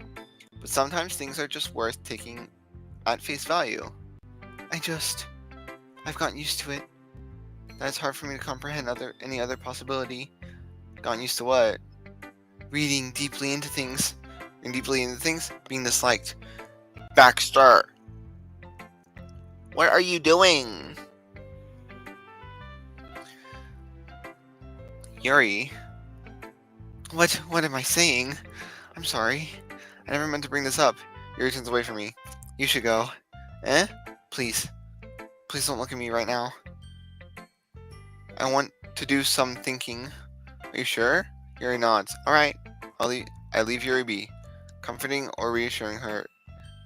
S1: but sometimes things are just worth taking at face value. I've gotten used to it. That it's hard for me to comprehend any other possibility. Gotten used to what? Reading deeply into things. Being disliked. Baxter! What are you doing? Yuri? What am I saying? I'm sorry. I never meant to bring this up. Yuri turns away from me. You should go. Eh? Please don't look at me right now. I want to do some thinking. Are you sure? Yuri nods. Alright. I leave Yuri be. Comforting or reassuring her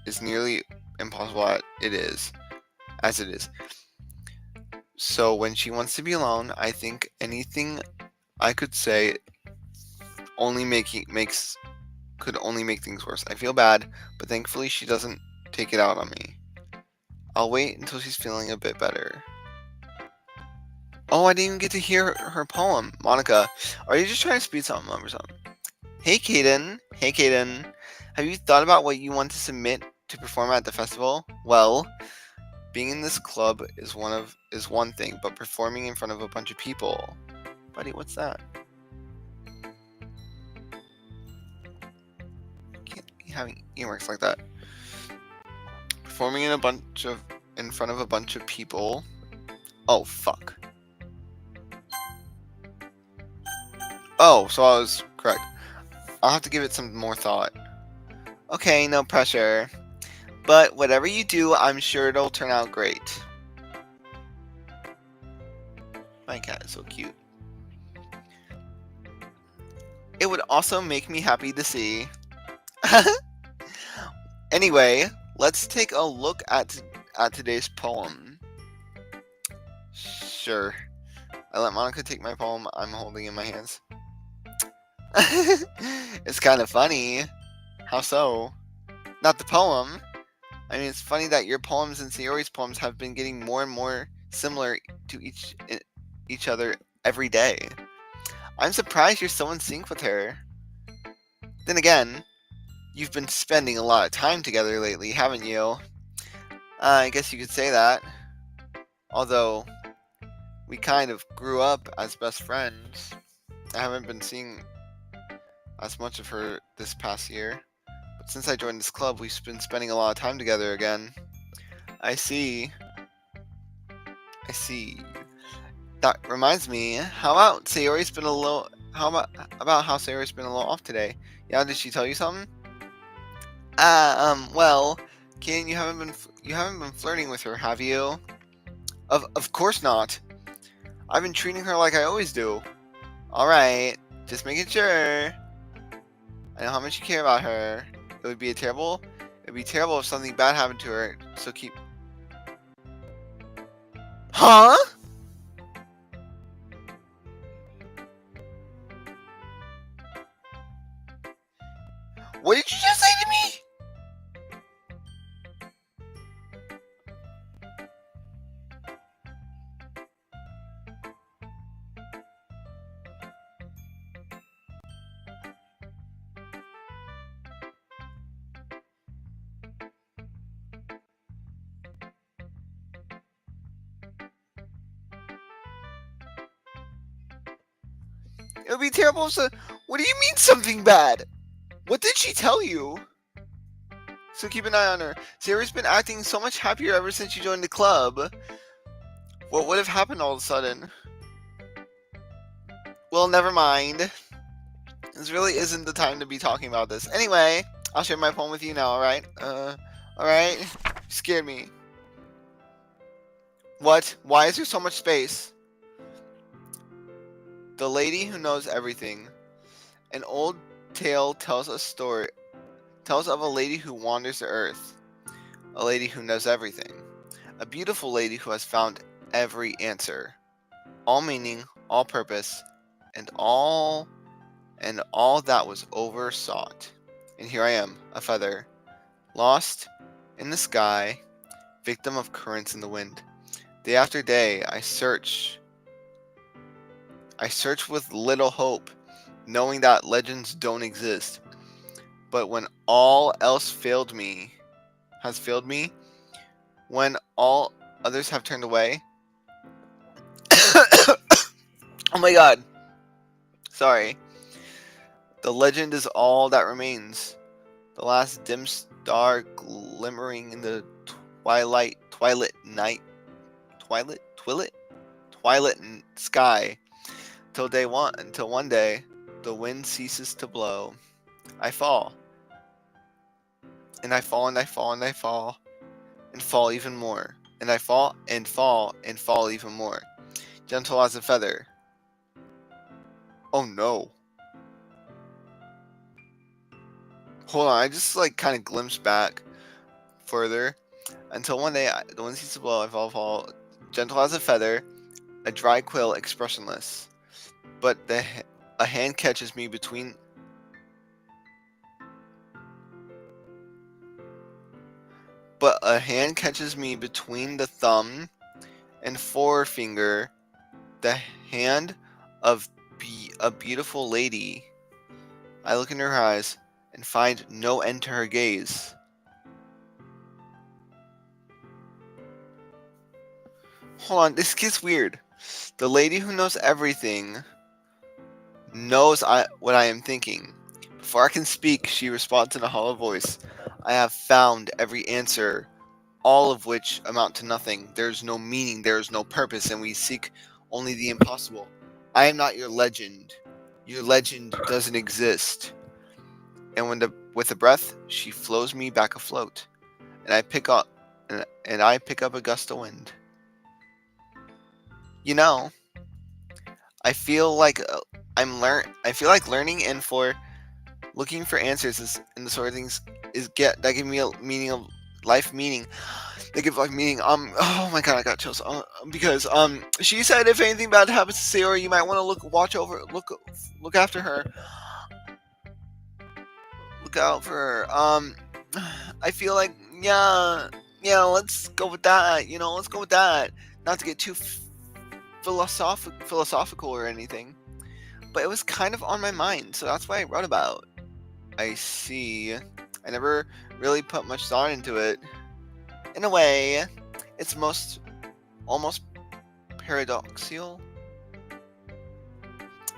S1: is nearly impossible as it is. So when she wants to be alone, I think anything I could say could only make things worse. I feel bad, but thankfully she doesn't take it out on me. I'll wait until she's feeling a bit better. Oh, I didn't even get to hear her poem. Monica, are you just trying to speed something up or something? Hey, Kaden. Have you thought about what you want to submit to perform at the festival? Well, being in this club is one thing, but performing in front of a bunch of people... Buddy, what's that? Can't be having earmarks like that. Performing in front of a bunch of people... Oh, fuck. Oh, so I was correct. I'll have to give it some more thought. Okay, no pressure. But whatever you do, I'm sure it'll turn out great. My cat is so cute. It would also make me happy to see. Anyway, let's take a look at today's poem. Sure. I let Monica take my poem I'm holding in my hands. It's kind of funny. How so? Not the poem. I mean, it's funny that your poems and Sayori's poems have been getting more and more similar to each other every day. I'm surprised you're so in sync with her. Then again, you've been spending a lot of time together lately, haven't you? I guess you could say that. Although, we kind of grew up as best friends. I haven't been seeing as much of her this past year. But since I joined this club, we've been spending a lot of time together again. I see. I see. That reminds me, how about Sayori's been a little... about how Sayori's been a little off today? Yeah, did she tell you something? Well, Ken, you haven't been flirting with her, have you? Of course not. I've been treating her like I always do. Alright, just making sure. I know how much you care about her. It would be terrible if something bad happened to her, so keep... Huh? What did you just say to me? It would be terrible if... What do you mean something bad? What did she tell you? So keep an eye on her. Sayori's been acting so much happier ever since you joined the club. What would have happened all of a sudden? Well, never mind. This really isn't the time to be talking about this. Anyway, I'll share my poem with you now, alright? Alright? You scared me. What? Why is there so much space? The lady who knows everything. An old tale tells of a lady who wanders the earth. A lady who knows everything. A beautiful lady who has found every answer. All meaning, all purpose, and all that was oversought. And here I am, a feather, lost in the sky, victim of currents in the wind. Day after day, I search with little hope, knowing that legends don't exist. But when all else has failed me, when all others have turned away, oh my god, sorry. The legend is all that remains. The last dim star glimmering in the twilight sky. Until one day, the wind ceases to blow. I fall. And I fall and I fall and I fall. And fall even more. And I fall and fall and fall even more. Gentle as a feather. Oh no. Hold on, I just kind of glimpsed back further. Until one day, the wind ceases to blow, I fall, gentle as a feather, a dry quill, expressionless. But a hand catches me between... But a hand catches me between the thumb and forefinger, the hand of a beautiful lady. I look in her eyes and find no end to her gaze. Hold on, this gets weird. The lady who knows everything knows what I am thinking. Before I can speak, she responds in a hollow voice. I have found every answer, all of which amount to nothing. There is no meaning, there is no purpose, and we seek only the impossible. I am not your legend. Your legend doesn't exist. And with a breath, she flows me back afloat, and I pick up a gust of wind. You know, I feel like I feel like learning and for looking for answers is and the sort of things is get that give me a meaning of life meaning. They give life meaning. Oh my god, I got chills. Because she said if anything bad happens to Sayori, you might want to look after her, look out for her. I feel like yeah, let's go with that. Let's go with that. Not to get too philosophical or anything, but it was kind of on my mind, so that's why I wrote about. I see. I never really put much thought into it. In a way, it's almost paradoxical.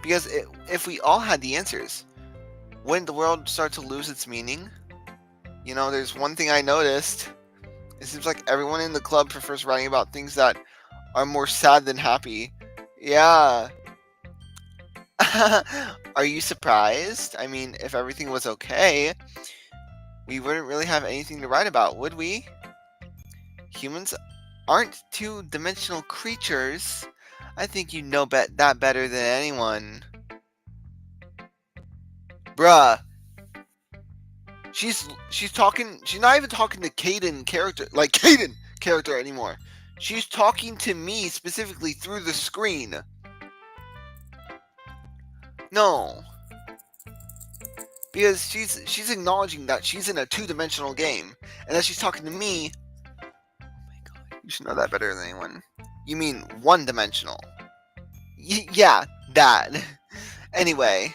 S1: Because if we all had the answers, wouldn't the world start to lose its meaning? There's one thing I noticed. It seems like everyone in the club prefers writing about things that are more sad than happy. Yeah. Are you surprised? I mean, if everything was okay, we wouldn't really have anything to write about, would we? Humans aren't two-dimensional creatures. I think you know that better than anyone. Bruh. She's talking. She's not even talking to Caden character anymore. She's talking to me specifically through the screen. No, because she's acknowledging that she's in a two-dimensional game, and that she's talking to me. Oh my god, you should know that better than anyone. You mean one-dimensional? Yeah, that. Anyway,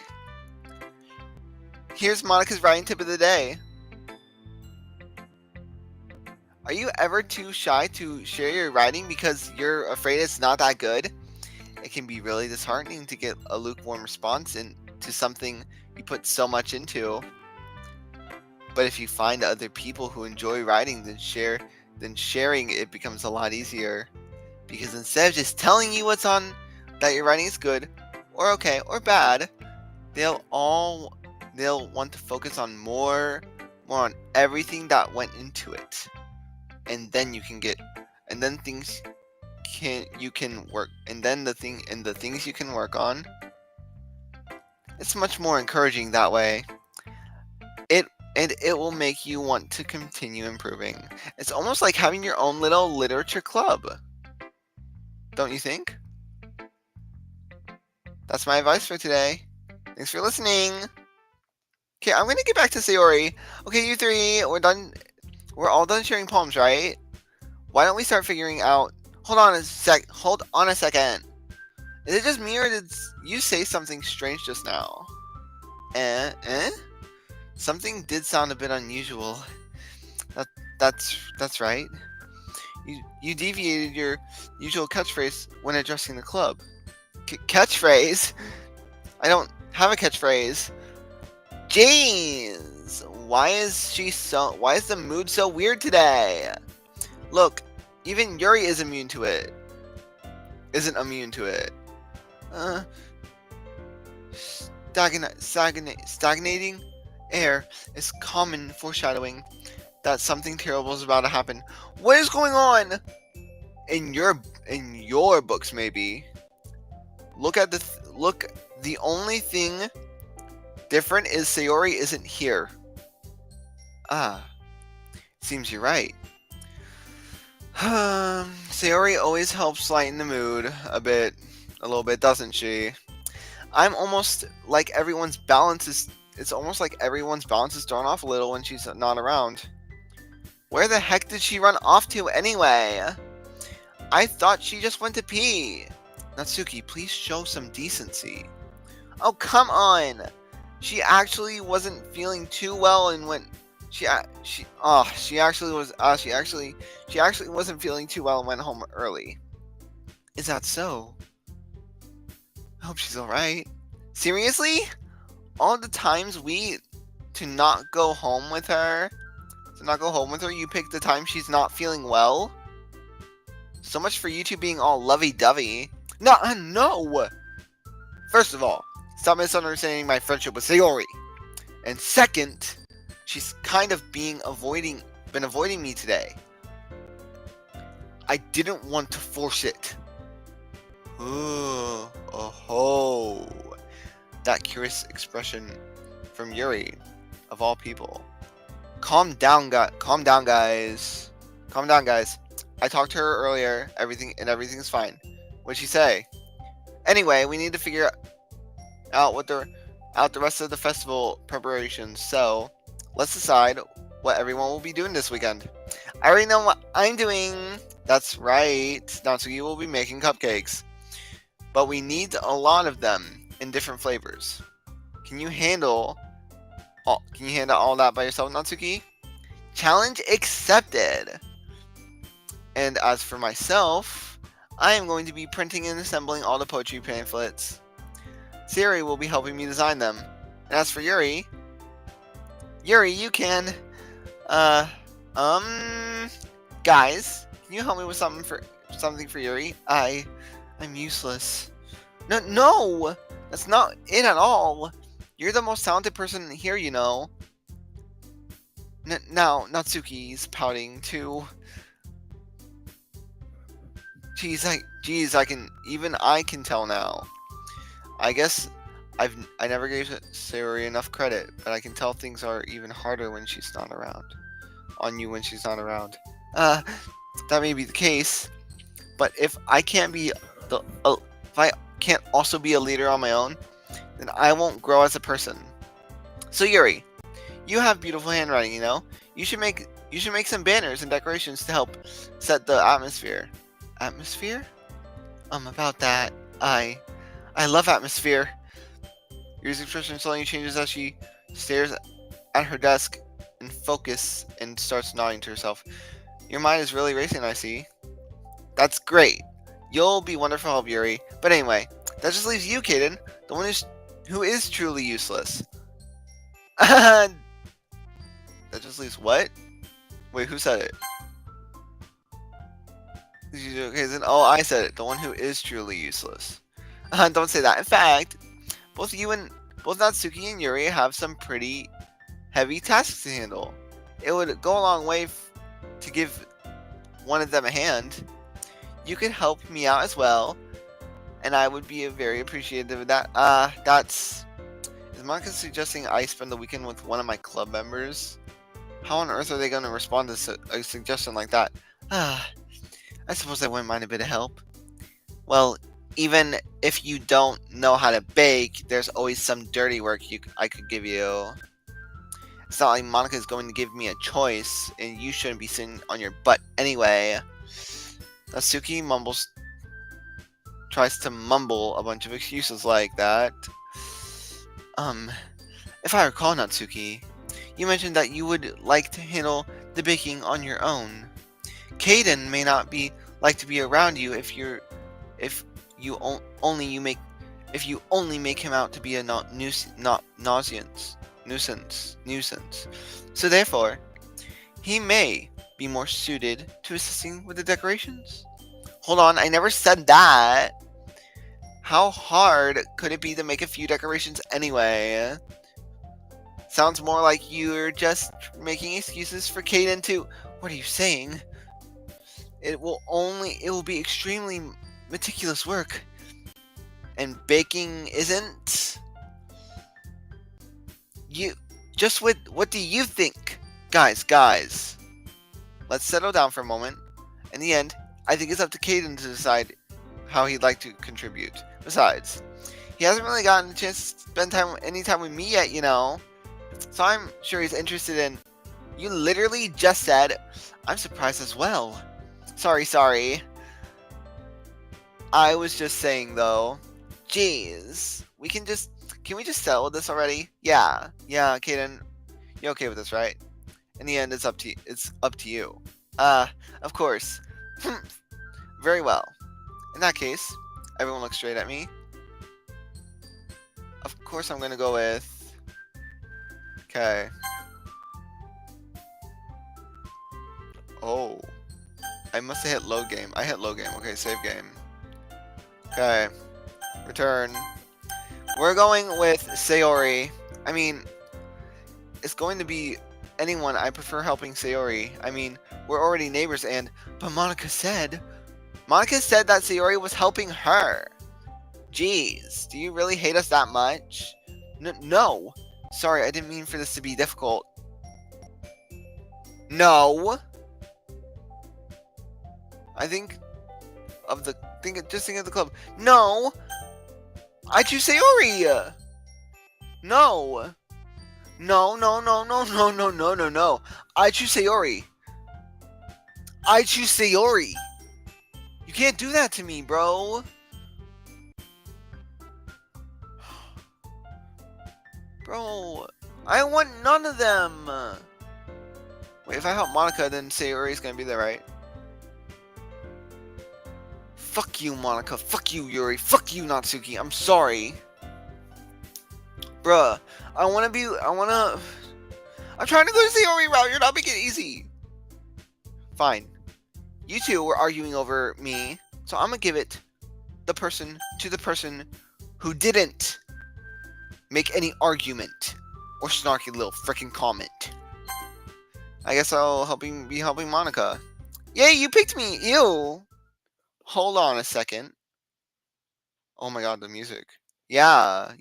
S1: here's Monica's writing tip of the day. Are you ever too shy to share your writing because you're afraid it's not that good? It can be really disheartening to get a lukewarm response to something you put so much into. But if you find other people who enjoy writing, then sharing it becomes a lot easier. Because instead of just telling you that your writing is good, or okay, or bad, they'll want to focus on more on everything that went into it. And then you can the things you can work on. It's much more encouraging that way. It will make you want to continue improving. It's almost like having your own little literature club. Don't you think? That's my advice for today. Thanks for listening. Okay, I'm gonna get back to Sayori. Okay, you three, we're done. We're all done sharing poems, right? Why don't we start figuring out... Hold on a second. Is it just me or did you say something strange just now? Something did sound a bit unusual. That's right. You deviated your usual catchphrase when addressing the club. Catchphrase? I don't have a catchphrase. Jeez, why is the mood so weird today? Look, even Yuri isn't immune to it. Stagnating air is common foreshadowing that something terrible is about to happen. What is going on? In your books, maybe. The only thing different is Sayori isn't here. Seems you're right. Sayori always helps lighten the mood a little bit, doesn't she? I'm almost like everyone's balance is. It's almost like everyone's balance is thrown off a little when she's not around. Where the heck did she run off to anyway? I thought she just went to pee. Natsuki, please show some decency. Oh, come on. She actually wasn't feeling too well and went. She actually wasn't feeling too well and went home early. Is that so? I hope she's alright. Seriously? All the times to not go home with her, you pick the time she's not feeling well? So much for you two being all lovey-dovey. No! First of all, stop misunderstanding my friendship with Sayori. And second, she's kind of been avoiding me today. I didn't want to force it. Ooh, oh, that curious expression from Yuri, of all people. Calm down, calm down, guys. Calm down, guys. I talked to her earlier. Everything's fine. What'd she say? Anyway, we need to figure out the rest of the festival preparations. So, let's decide what everyone will be doing this weekend. I already know what I'm doing. That's right. Natsuki will be making cupcakes. But we need a lot of them in different flavors. Can you handle all that by yourself, Natsuki? Challenge accepted. And as for myself, I am going to be printing and assembling all the poetry pamphlets. Sayori will be helping me design them. And as for Yuri, you can, guys, can you help me with something for Yuri? I'm useless. No, that's not it at all. You're the most talented person here, you know. Now, Natsuki's pouting too. I can tell now. I guess I never gave Sayori enough credit, but I can tell things are even harder when she's not around. On you when she's not around. That may be the case, but if I can't also be a leader on my own, then I won't grow as a person. So Yuri, you have beautiful handwriting, you know. You should make some banners and decorations to help set the atmosphere. Atmosphere? About that, I love atmosphere. Yuri's expression slowly changes as she stares at her desk in focus and starts nodding to herself. Your mind is really racing, I see. That's great. You'll be wonderful help, Yuri. But anyway, that just leaves you, Kaden, the one who is truly useless. That just leaves what? Wait, who said it? Okay, then I said it. The one who is truly useless. Don't say that. In fact, both Natsuki and Yuri have some pretty heavy tasks to handle. It would go a long way to give one of them a hand. You could help me out as well, and I would be very appreciative of that. Is Monica suggesting I spend the weekend with one of my club members? How on earth are they going to respond to a suggestion like that? I suppose I wouldn't mind a bit of help. Well, even if you don't know how to bake, there's always some dirty work I could give you. It's not like Monica's going to give me a choice, and you shouldn't be sitting on your butt anyway. Natsuki tries to mumble a bunch of excuses like that. If I recall, Natsuki, you mentioned that you would like to handle the baking on your own. Kaden may not like to be around you if you only make him out to be a nuisance. So therefore, he may be more suited to assisting with the decorations. Hold on, I never said that. How hard could it be to make a few decorations anyway? Sounds more like you're just making excuses for Kaden too. What are you saying? It will be extremely meticulous work. And baking isn't? What do you think? Guys. Let's settle down for a moment. In the end, I think it's up to Kaden to decide how he'd like to contribute. Besides, he hasn't really gotten a chance to spend any time with me yet, you know. So I'm sure he's interested in... You literally just said, I'm surprised as well. Sorry. I was just saying, though. Jeez. Can we just settle this already? Yeah, Kaden. You okay with this, right? In the end, it's up to you. Of course. Very well. In that case, everyone looks straight at me. Of course I'm gonna go with... Okay. Oh. I must have hit load game. I hit load game. Okay, save game. Okay. Return. We're going with Sayori. I mean, it's going to be anyone. I prefer helping Sayori. I mean, we're already neighbors but Monica said... Monica said that Sayori was helping her. Jeez, do you really hate us that much? No. Sorry, I didn't mean for this to be difficult. No. Just think of the club. No. I choose Sayori. No. No. I choose Sayori. I choose Sayori. You can't do that to me, bro. Bro, I want none of them. Wait, if I help Monica, then Sayori's gonna be there, right? Fuck you, Monica. Fuck you, Yuri. Fuck you, Natsuki. I'm sorry. Bruh, I'm trying to go to Sayori route. You're not making it easy. Fine. You two were arguing over me, so I'm gonna give it to the person who didn't make any argument or snarky little freaking comment. I guess I'll be helping Monica. Yay, you picked me! Ew! Hold on a second. Oh my god, the music. Yeah.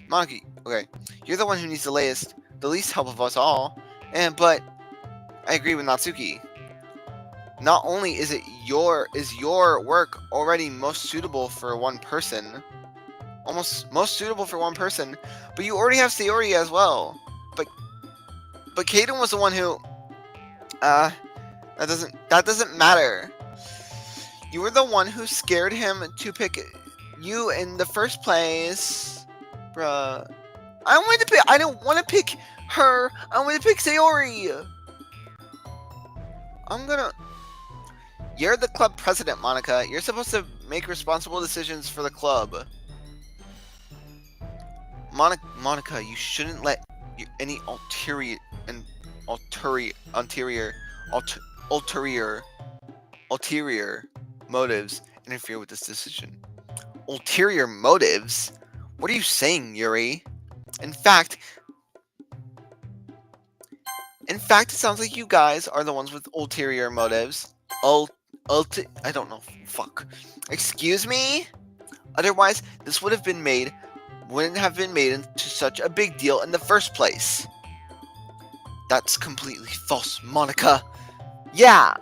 S1: Monica, okay. You're the one who needs the least help of us all. But I agree with Natsuki. Not only is your work already most suitable for one person, almost most suitable for one person, but you already have Sayori as well. But Kaden was the one who that doesn't matter. You were the one who scared him to pick you in the first place. Bruh. I don't want to pick her. I want to pick Sayori. You're the club president, Monica. You're supposed to make responsible decisions for the club. Monica, you shouldn't let any ulterior motives interfere with this decision. Ulterior motives? What are you saying, Yuri? In fact, it sounds like you guys are the ones with ulterior motives. I don't know. Fuck. Excuse me? Otherwise, this wouldn't have been made into such a big deal in the first place. That's completely false, Monica. Yeah.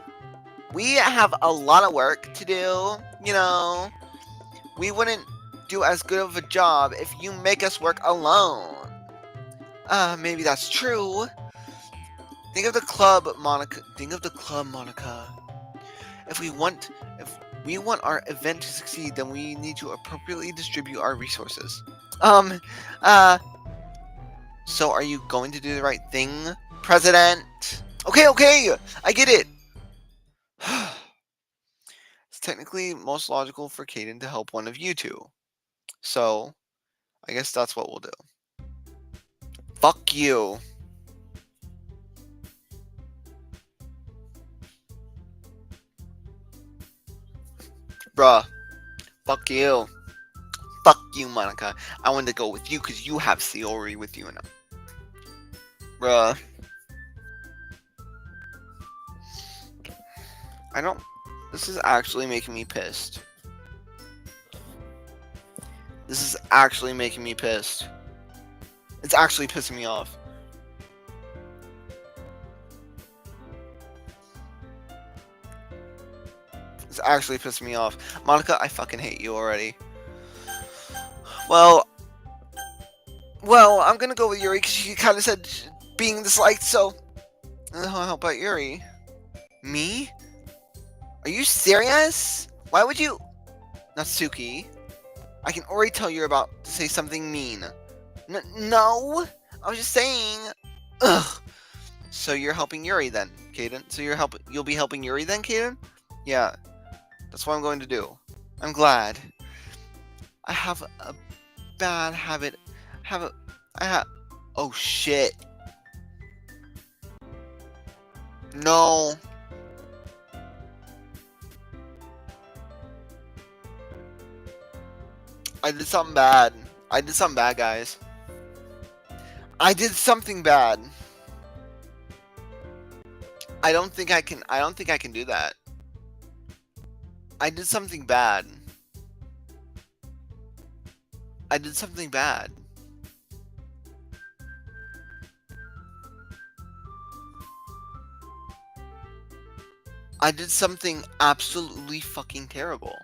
S1: We have a lot of work to do, you know. We wouldn't do as good of a job if you make us work alone. Maybe that's true. Think of the club, Monica. If we want our event to succeed, then we need to appropriately distribute our resources. So are you going to do the right thing, President? Okay, I get it. It's technically most logical for Kaden to help one of you two. So, I guess that's what we'll do. Fuck you. Bruh. Fuck you. Fuck you, Monica. I wanted to go with you because you have Sayori with you now. Bruh. This is actually making me pissed. It's actually pissing me off. It's actually pissing me off. Monica, I fucking hate you already. Well, I'm gonna go with Yuri because she kind of said being disliked, so how about Yuri? Me? Are you serious? Why would you? Natsuki, I can already tell you're about to say something mean. No, I was just saying. Ugh. So you're helping Yuri then, Kaden? So you'll be helping Yuri then, Kaden? Yeah, that's what I'm going to do. I'm glad. I have a bad habit. Oh shit. No. I did something bad. Guys. I did something bad. I don't think I can do that. I did something bad. I did something bad. I did something absolutely fucking terrible.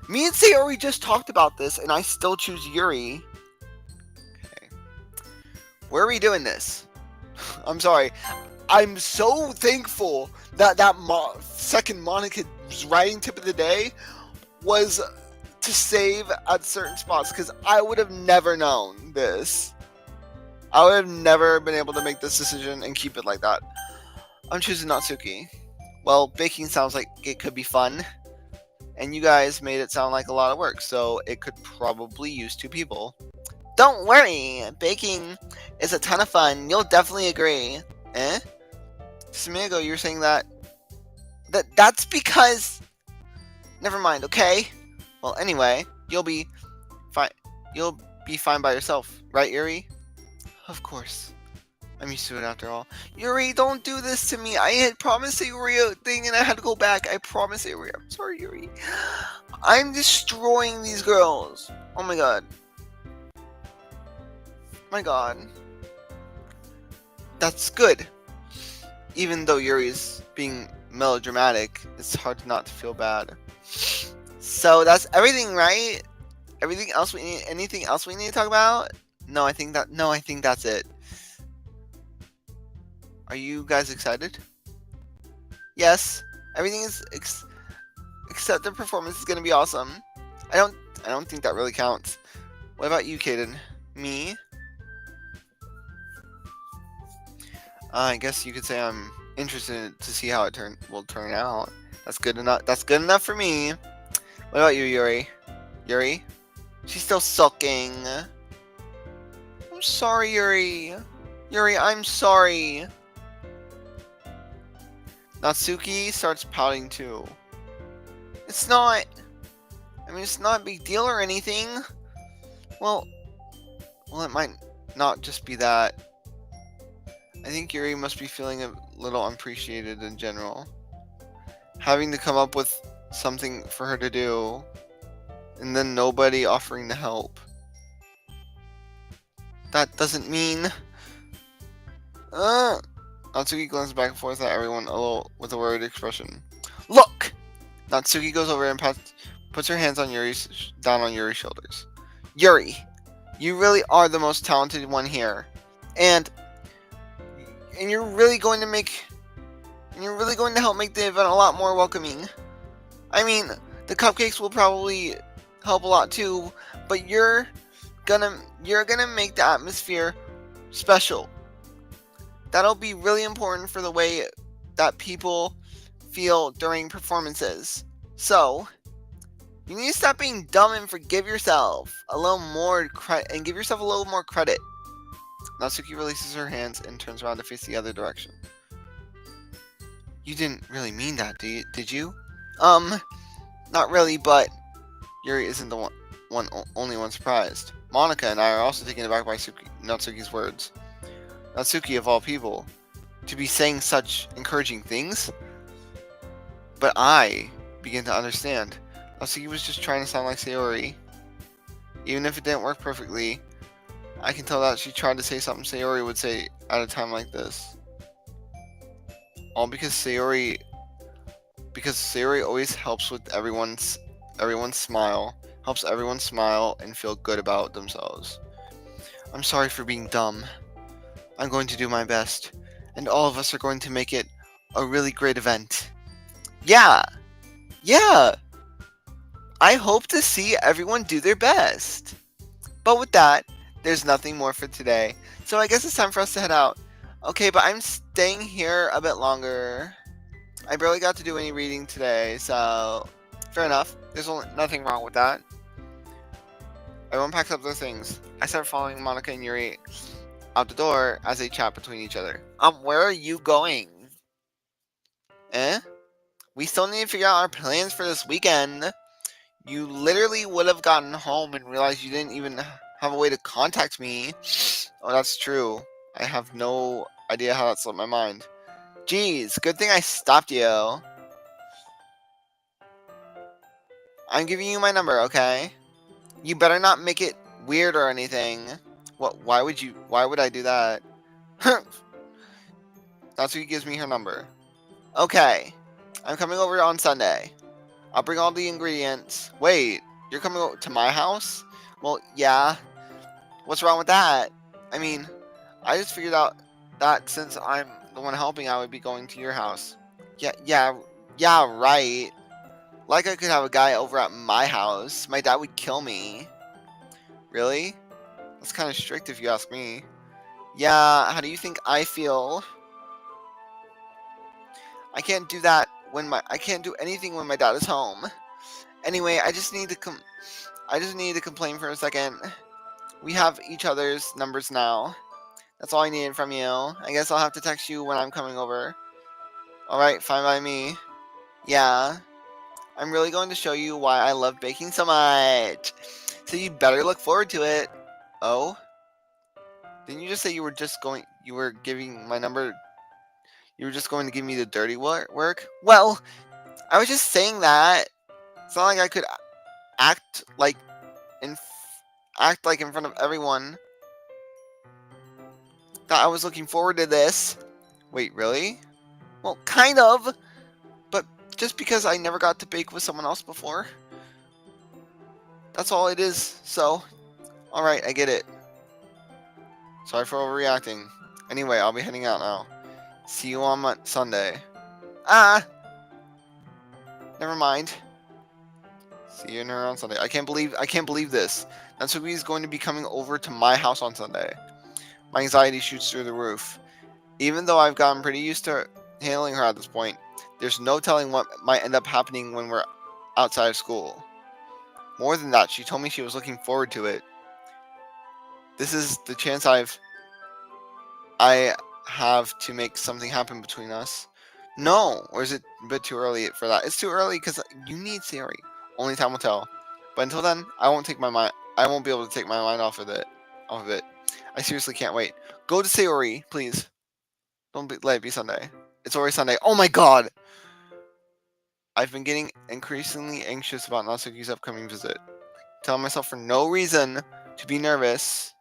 S1: Me and Sayori just talked about this, and I still choose Yuri. Okay. Where are we doing this? I'm sorry. I'm so thankful that second Monica's writing tip of the day was to save at certain spots, because I would have never known this. I would have never been able to make this decision and keep it like that. I'm choosing Natsuki. Well, baking sounds like it could be fun, and you guys made it sound like a lot of work, so it could probably use 2 people. Don't worry, baking is a ton of fun. You'll definitely agree. Eh? Just a minute ago, you were saying that's because. Never mind. Okay. Well, anyway, you'll be fine. You'll be fine by yourself, right, Yuri? Of course. I'm used to it after all. Yuri, don't do this to me. I had promised Yuri a thing and I had to go back. I promised Yuri. I'm sorry, Yuri. I'm destroying these girls. Oh my god. My god. That's good. Even though Yuri's being melodramatic, it's hard not to feel bad. So that's everything, right? Anything else we need to talk about? No, I think that's it. Are you guys excited? Yes. Everything is except the performance is gonna be awesome. I don't think that really counts. What about you, Kaden? Me? I guess you could say I'm interested to see how it will turn out. That's good enough. That's good enough for me. What about you, Yuri? Yuri? She's still sulking. I'm sorry, Yuri. Yuri, I'm sorry. Natsuki starts pouting too. It's not a big deal or anything. Well, it might not just be that. I think Yuri must be feeling a little unappreciated in general. Having to come up with something for her to do, and then nobody offering to help. That doesn't mean... Natsuki glances back and forth at everyone with a worried expression. Look! Natsuki goes over and puts her hands on down on Yuri's shoulders. Yuri, you really are the most talented one here. And you're really going to help make the event a lot more welcoming. I mean, the cupcakes will probably help a lot too, but you're gonna make the atmosphere special. That'll be really important for the way that people feel during performances. So, you need to stop being dumb and forgive yourself a little more and give yourself a little more credit. Natsuki releases her hands and turns around to face the other direction. You didn't really mean that, did you? Not really, but Yuri isn't the only one surprised. Monica and I are also taken aback by Natsuki's words. Natsuki, of all people, to be saying such encouraging things? But I begin to understand. Natsuki was just trying to sound like Sayori. Even if it didn't work perfectly, I can tell that she tried to say something Sayori would say at a time like this. All because Sayori always helps with everyone's smile, helps everyone smile and feel good about themselves. I'm sorry for being dumb. I'm going to do my best, and all of us are going to make it a really great event. Yeah! I hope to see everyone do their best. But with that, there's nothing more for today. So I guess it's time for us to head out. Okay, but I'm staying here a bit longer. I barely got to do any reading today, so fair enough. There's nothing wrong with that. Everyone packs up their things. I start following Monica and Yuri out the door as they chat between each other. Where are you going? We still need to figure out our plans for this weekend. You literally would have gotten home and realized you didn't even have a way to contact me. Oh, that's true. I have no idea how that slipped my mind. Jeez, good thing I stopped you. I'm giving you my number, okay? You better not make it weird or anything. What? Why would I do that? Natsuki gives me her number. Okay. I'm coming over on Sunday. I'll bring all the ingredients. Wait, you're coming over to my house? Well, yeah. What's wrong with that? I mean, I just figured out that since I'm the one helping, I would be going to your house. Yeah, right. Like I could have a guy over at my house. My dad would kill me. Really? That's kind of strict if you ask me. Yeah, how do you think I feel? I can't do that I can't do anything when my dad is home. Anyway, I just need to complain for a second. We have each other's numbers now. That's all I needed from you. I guess I'll have to text you when I'm coming over. Alright, fine by me. Yeah. I'm really going to show you why I love baking so much. So you better look forward to it. Oh? Didn't you just say you were giving my number, you were just going to give me the dirty work? Well, I was just saying that. It's not like I could act like in, act like in front of everyone that I was looking forward to this. Wait, really? Well, kind of. But just because I never got to bake with someone else before. That's all it is. So, alright, I get it. Sorry for overreacting. Anyway, I'll be heading out now. See you on Sunday. Ah! Never mind. See you in her on Sunday. I can't believe this. Natsuki is going to be coming over to my house on Sunday. My anxiety shoots through the roof. Even though I've gotten pretty used to handling her at this point, there's no telling what might end up happening when we're outside of school. More than that, she told me she was looking forward to it. This is the chance I have to make something happen between us. No, or is it a bit too early for that? It's too early because you need Sayori. Only time will tell. But until then, I won't be able to take my mind off of it. I seriously can't wait. Go to Sayori, please. Let it be Sunday. It's already Sunday. Oh my god! I've been getting increasingly anxious about Natsuki's upcoming visit. Telling myself for no reason to be nervous.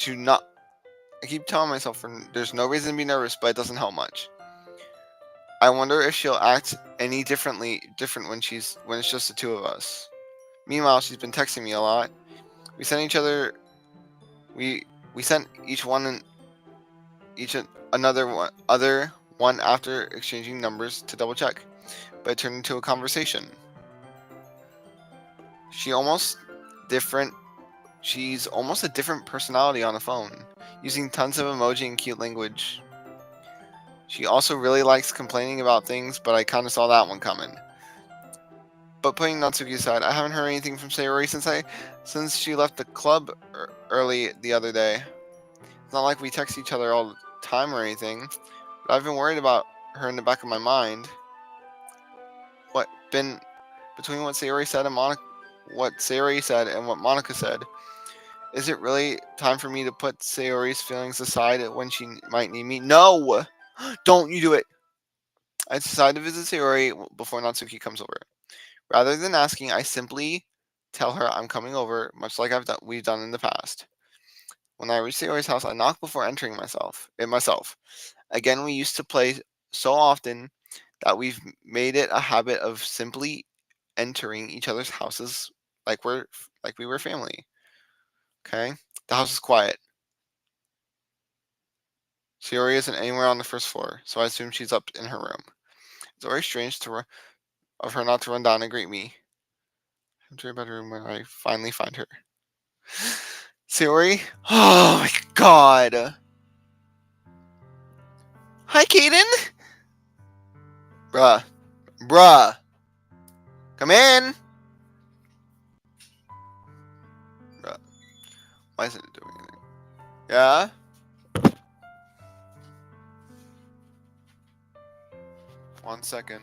S1: I keep telling myself there's no reason to be nervous, but it doesn't help much. I wonder if she'll act any different when it's just the two of us. Meanwhile, she's been texting me a lot. We sent each other we we sent another other one after exchanging numbers to double check, but it turned into a conversation. She almost different She's almost a different personality on the phone, using tons of emoji and cute language. She also really likes complaining about things, but I kind of saw that one coming. But putting Natsuki aside, I haven't heard anything from Sayori since she left the club early the other day. It's not like we text each other all the time or anything, but I've been worried about her in the back of my mind. What been between what Sayori said and what Monica said? Is it really time for me to put Sayori's feelings aside when she might need me? No! Don't you do it! I decided to visit Sayori before Natsuki comes over. Rather than asking, I simply tell her I'm coming over, much like we've done in the past. When I reach Sayori's house, I knock before entering myself. Again, we used to play so often that we've made it a habit of simply entering each other's houses like we were family. Okay? The house is quiet. Sayori isn't anywhere on the first floor, so I assume she's up in her room. It's very strange of her not to run down and greet me. Enter her bedroom when I finally find her. Sayori? Oh my god! Hi, Kaden! Bruh. Bruh! Come in! Bruh. Why isn't it doing anything? Yeah? One second.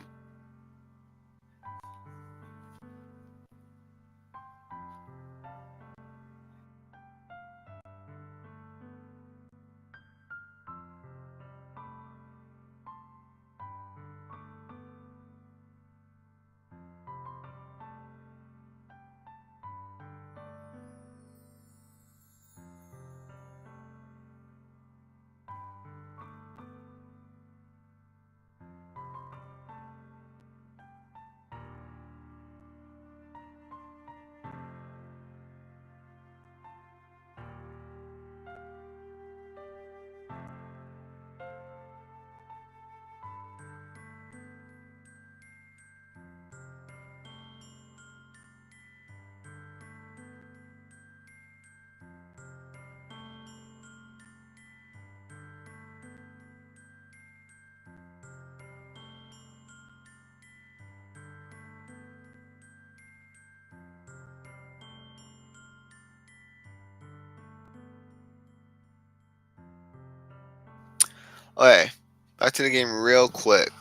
S1: Okay, back to the game real quick.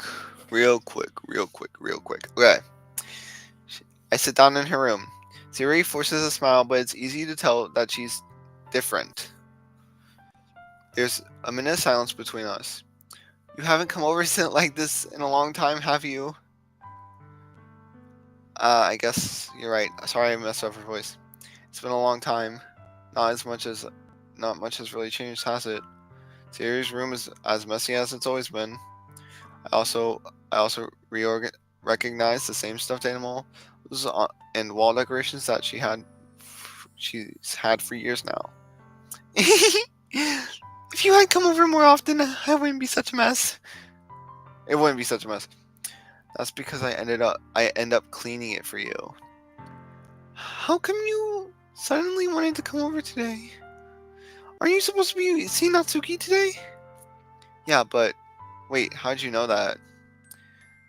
S1: Real quick. Okay. I sit down in her room. Siri forces a smile, but it's easy to tell that she's different. There's a minute of silence between us. You haven't come over like this in a long time, have you? I guess you're right. Sorry I messed up her voice. It's been a long time. Not as much as, not much has really changed, has it? Siri's room is as messy as it's always been. I also recognize the same stuffed animal and wall decorations that she's had for years now. If you had come over more often, I wouldn't be such a mess. It wouldn't be such a mess. That's because I end up cleaning it for you. How come you suddenly wanted to come over today? Aren't you supposed to be seeing Natsuki today? Yeah, but wait, how'd you know that?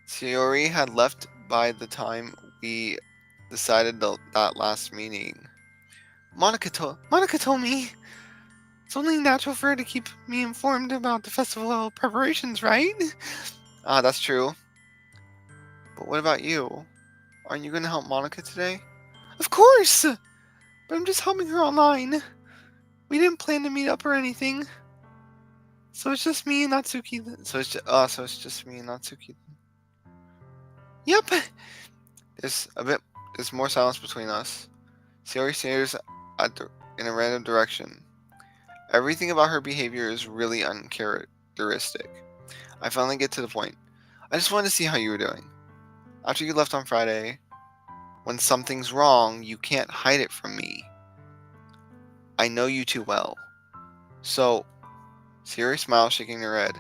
S1: Shiori had left by the time we decided that last meeting. Monica told me. It's only natural for her to keep me informed about the festival preparations, right? Ah, that's true. But what about you? Aren't you going to help Monica today? Of course! But I'm just helping her online. We didn't plan to meet up or anything. So it's just me and Natsuki. So it's just me and Natsuki. Yep. There's a bit. There's more silence between us. Sayori stares in a random direction. Everything about her behavior is really uncharacteristic. I finally get to the point. I just wanted to see how you were doing. After you left on Friday, when something's wrong, you can't hide it from me. I know you too well. So, Sayori smiles, shaking her head.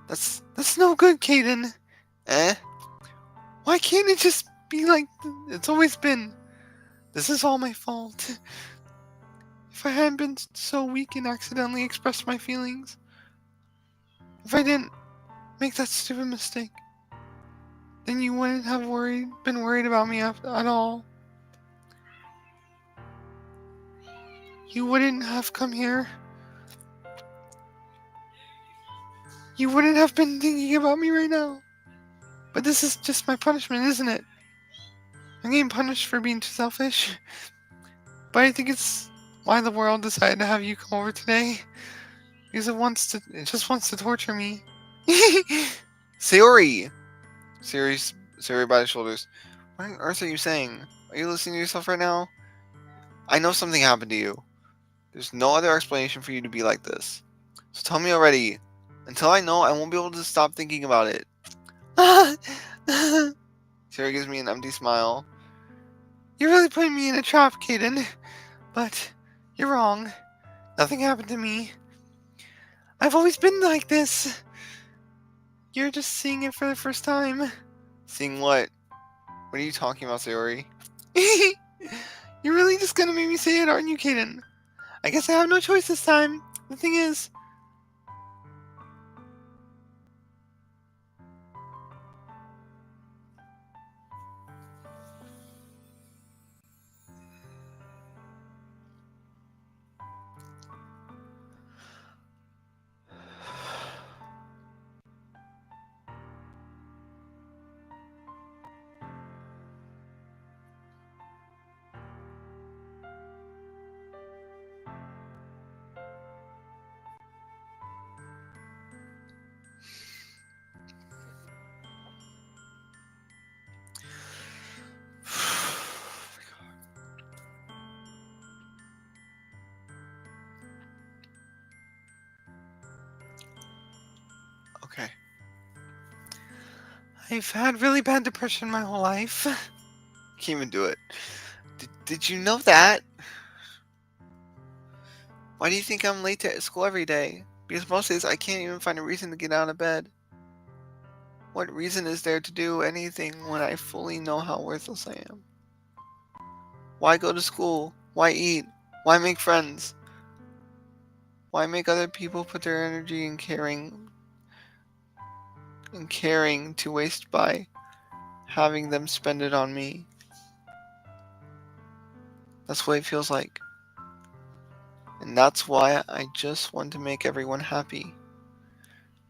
S1: That's no good, Kaden. Eh? Why can't it just be like it's always been? This is all my fault. If I hadn't been so weak and accidentally expressed my feelings, if I didn't make that stupid mistake, then you wouldn't have been worried about me at all. You wouldn't have come here. You wouldn't have been thinking about me right now. But this is just my punishment, isn't it? I'm getting punished for being too selfish. But I think it's why the world decided to have you come over today. Because it just wants to torture me. Sayori! Sayori by the shoulders. What on earth are you saying? Are you listening to yourself right now? I know something happened to you. There's no other explanation for you to be like this. So tell me already. Until I know, I won't be able to stop thinking about it. Sayori gives me an empty smile. You're really putting me in a trap, Kaden. But you're wrong. Nothing happened to me. I've always been like this. You're just seeing it for the first time. Seeing what? What are you talking about, Sayori? You're really just gonna make me say it, aren't you, Kaden? I guess I have no choice this time. The thing is... Okay. I've had really bad depression my whole life. Can't even do it. Did you know that? Why do you think I'm late to school every day? Because most days I can't even find a reason to get out of bed. What reason is there to do anything when I fully know how worthless I am? Why go to school? Why eat? Why make friends? Why make other people put their energy and caring to waste by having them spend it on me? That's what it feels like. And that's why I just want to make everyone happy.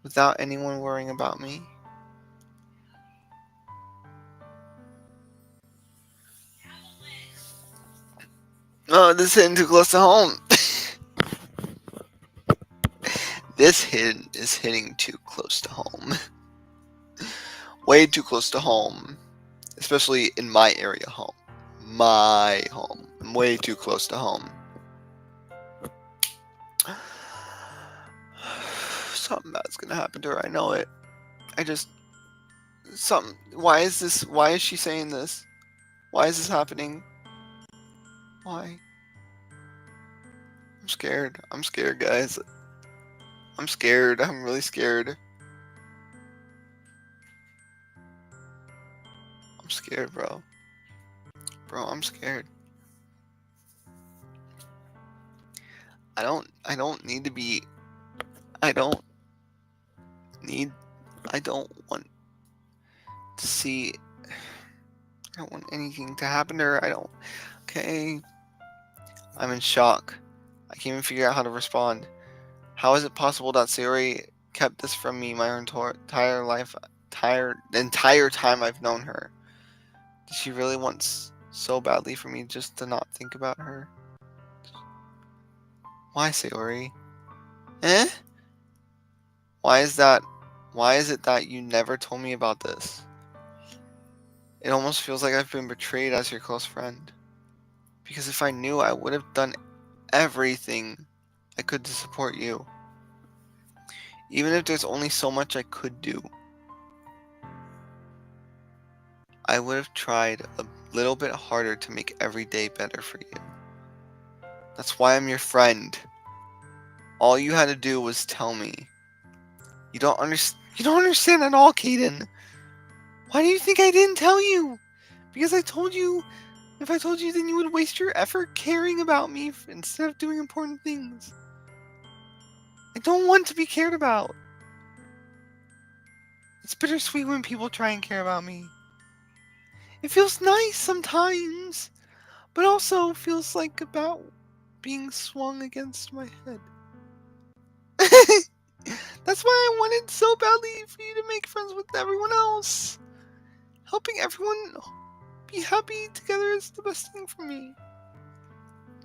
S1: without anyone worrying about me. Oh, this is hitting too close to home. This hit is hitting too close to home. Way too close to home. Especially in my area home. My home. I'm way too close to home. Something bad's gonna happen to her, I know it. Why is she saying this? Why is this happening? Why? I'm scared. I'm scared, guys. I'm scared. I'm really scared. I'm scared, bro. Bro, I'm scared. I don't need to be I don't want to see I don't want anything to happen to her. Okay. I'm in shock. I can't even figure out how to respond. How is it possible that Sayori kept this from me my entire life, the entire time I've known her? Did she really want so badly for me just to not think about her? Why, Sayori? Eh? Why is it that you never told me about this? It almost feels like I've been betrayed as your close friend. Because if I knew, I would have done everything I could to support you. Even if there's only so much I could do. I would have tried a little bit harder to make every day better for you. That's why I'm your friend. All you had to do was tell me. You don't understand at all, Kaden. Why do you think I didn't tell you? Because I told you, if I told you, then you would waste your effort caring about me instead of doing important things. I don't want to be cared about. It's bittersweet when people try and care about me. It feels nice sometimes, but also feels like about being swung against my head. That's why I wanted so badly for you to make friends with everyone else. Helping everyone be happy together is the best thing for me.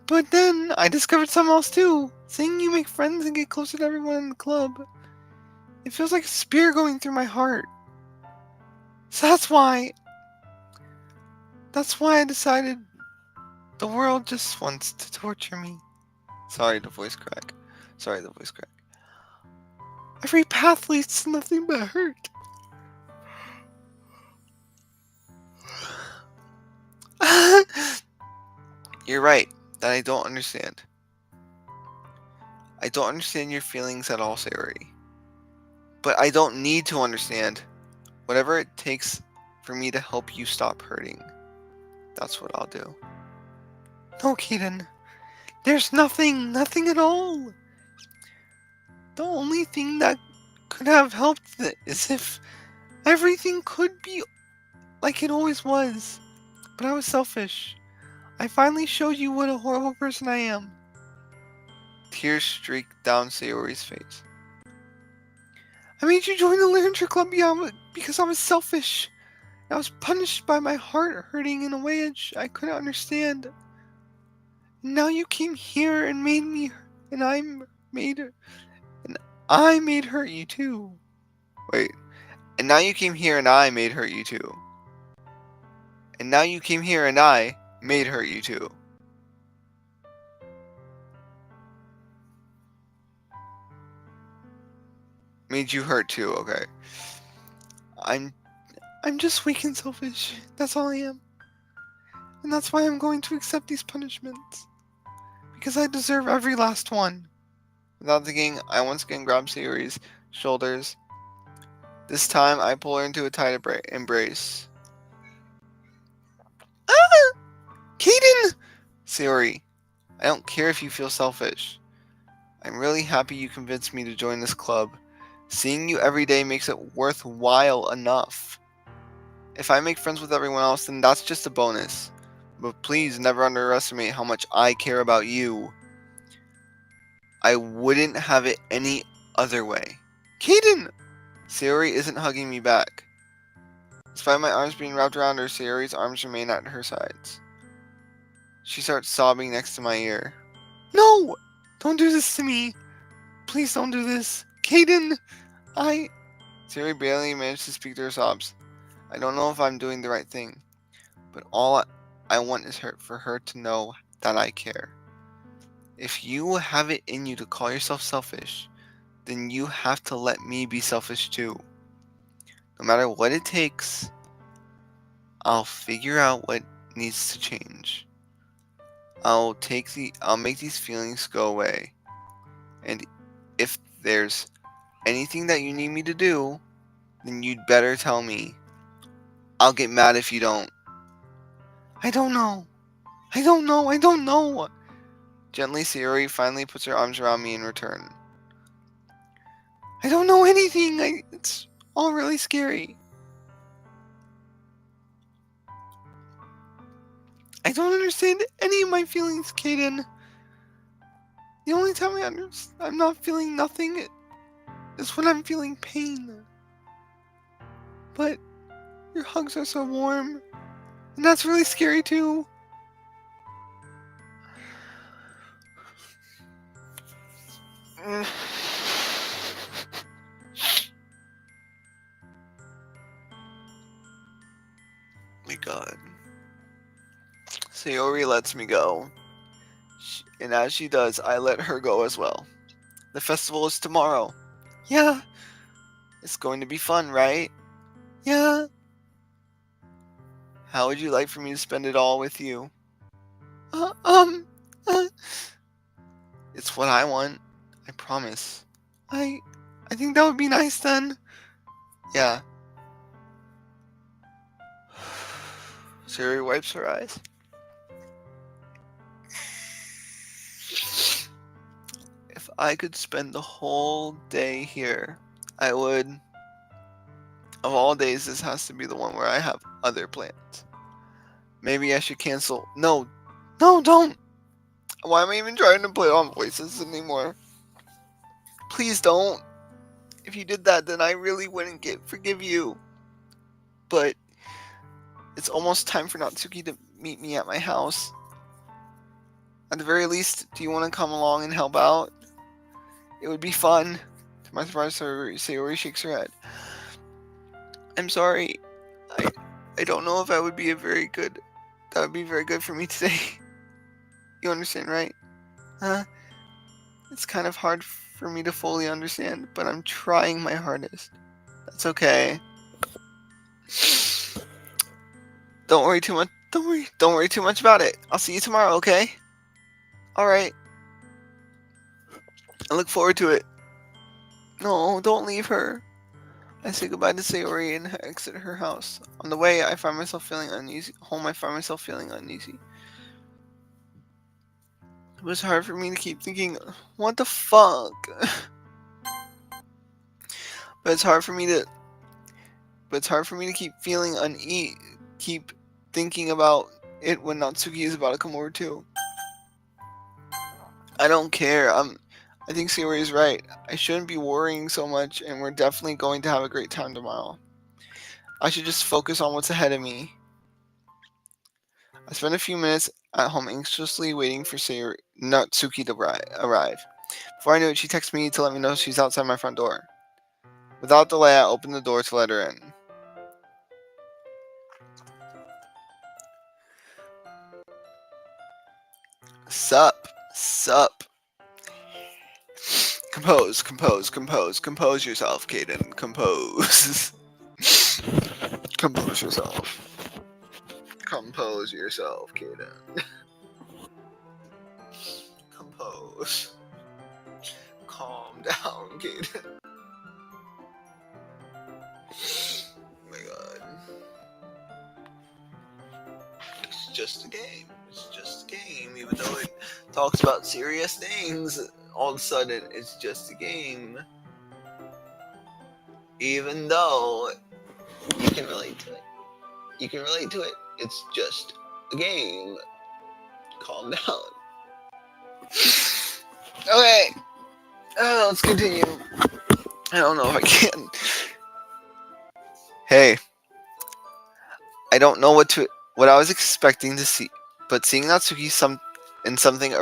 S1: But then I discovered something else too. Seeing you make friends and get closer to everyone in the club. It feels like a spear going through my heart. So that's why I decided the world just wants to torture me. Sorry, the voice crack. Every path leads to nothing but hurt. You're right, that I don't understand. I don't understand your feelings at all, Sayori. But I don't need to understand. Whatever it takes for me to help you stop hurting, that's what I'll do. No, Kaden. There's nothing at all. The only thing that could have helped is if everything could be like it always was. But I was selfish. I finally showed you what a horrible person I am. Tears streaked down Sayori's face. I made you join the literature club because I was selfish. I was punished by my heart hurting in a way I couldn't understand. And now you came here and made me, and I made hurt you too. Wait. And now you came here and I made hurt you too. And now you came here and I made hurt you too. Made you hurt too, okay. I'm just weak and selfish. That's all I am. And that's why I'm going to accept these punishments. Because I deserve every last one. Without thinking, I once again grab Sayori's shoulders. This time, I pull her into a tight embrace. Ah! Kaden! Sayori, I don't care if you feel selfish. I'm really happy you convinced me to join this club. Seeing you every day makes it worthwhile enough. If I make friends with everyone else, then that's just a bonus. But please never underestimate how much I care about you. I wouldn't have it any other way. Kaden! Sayori isn't hugging me back. Despite my arms being wrapped around her, Sayori's arms remain at her sides. She starts sobbing next to my ear. No! Don't do this to me! Please don't do this! Kaden! Sayori barely managed to speak through her sobs. I don't know if I'm doing the right thing, but all I want is for her to know that I care. If you have it in you to call yourself selfish, then you have to let me be selfish too. No matter what it takes, I'll figure out what needs to change. I'll make these feelings go away. And if there's anything that you need me to do, then you'd better tell me. I'll get mad if you don't. I don't know. Gently, Sayori finally puts her arms around me in return. I don't know anything. It's all really scary. I don't understand any of my feelings, Kaden. The only time I'm not feeling nothing is when I'm feeling pain. But your hugs are so warm, and that's really scary too. My God. Sayori lets me go. And as she does, I let her go as well. The festival is tomorrow. Yeah. It's going to be fun, right? Yeah. How would you like for me to spend it all with you? It's what I want. I promise. I think that would be nice then. Yeah. Sayori wipes her eyes. If I could spend the whole day here, I would. Of all days, this has to be the one where I have other plans. Maybe I should cancel. No, don't. Why am I even trying to play on voices anymore? Please don't. If you did that, then I really wouldn't forgive you. But it's almost time for Natsuki to meet me at my house. At the very least, do you want to come along and help out? It would be fun. To my surprise, Sayori shakes her head. I'm sorry. I don't know if that would be very good for me today. You understand, right? Huh? It's kind of hard for me to fully understand, but I'm trying my hardest. That's okay. Don't worry too much. Don't worry too much about it. I'll see you tomorrow, okay? All right. I look forward to it. No, don't leave her. I say goodbye to Sayori and exit her house. On the way, I find myself feeling uneasy. It was hard for me to keep thinking, what the fuck? But it's hard for me to keep feeling uneasy, keep thinking about it when Natsuki is about to come over too. I don't care. I think Sayori is right. I shouldn't be worrying so much, and we're definitely going to have a great time tomorrow. I should just focus on what's ahead of me. I spent a few minutes at home anxiously waiting for Natsuki to arrive. Before I knew it, she texted me to let me know she's outside my front door. Without delay, I opened the door to let her in. Sup. Compose yourself, Kaden. Compose. Compose yourself, Kaden. Compose. Calm down, Kaden. Oh my God. It's just a game. Even though it talks about serious things, all of a sudden it's just a game. Even though you can relate to it. It's just a game. Calm down. Okay. Let's continue. I don't know if I can. Hey, I don't know what I was expecting to see, but seeing Natsuki in something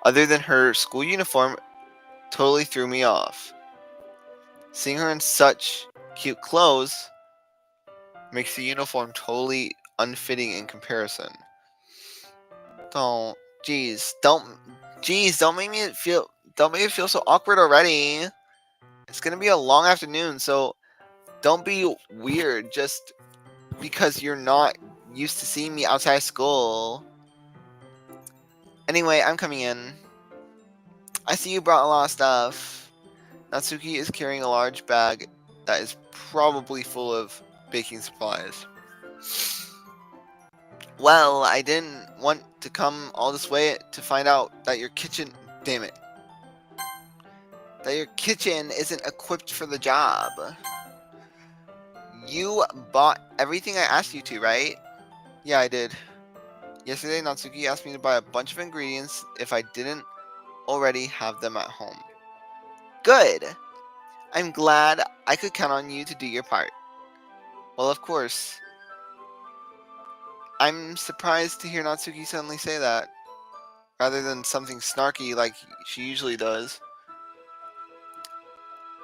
S1: other than her school uniform totally threw me off. Seeing her in such cute clothes makes the uniform totally unfitting in comparison. Don't, don't make don't make it feel so awkward already. It's gonna be a long afternoon, so don't be weird just because you're not used to seeing me outside of school. Anyway, I'm coming in. I see you brought a lot of stuff. Natsuki is carrying a large bag that is probably full of baking supplies. Well, I didn't want to come all this way to find out that your kitchen. Damn it. That your kitchen isn't equipped for the job. You bought everything I asked you to, right? Yeah, I did. Yesterday, Natsuki asked me to buy a bunch of ingredients if I didn't already have them at home. Good! I'm glad I could count on you to do your part. Well, of course. I'm surprised to hear Natsuki suddenly say that, rather than something snarky like she usually does.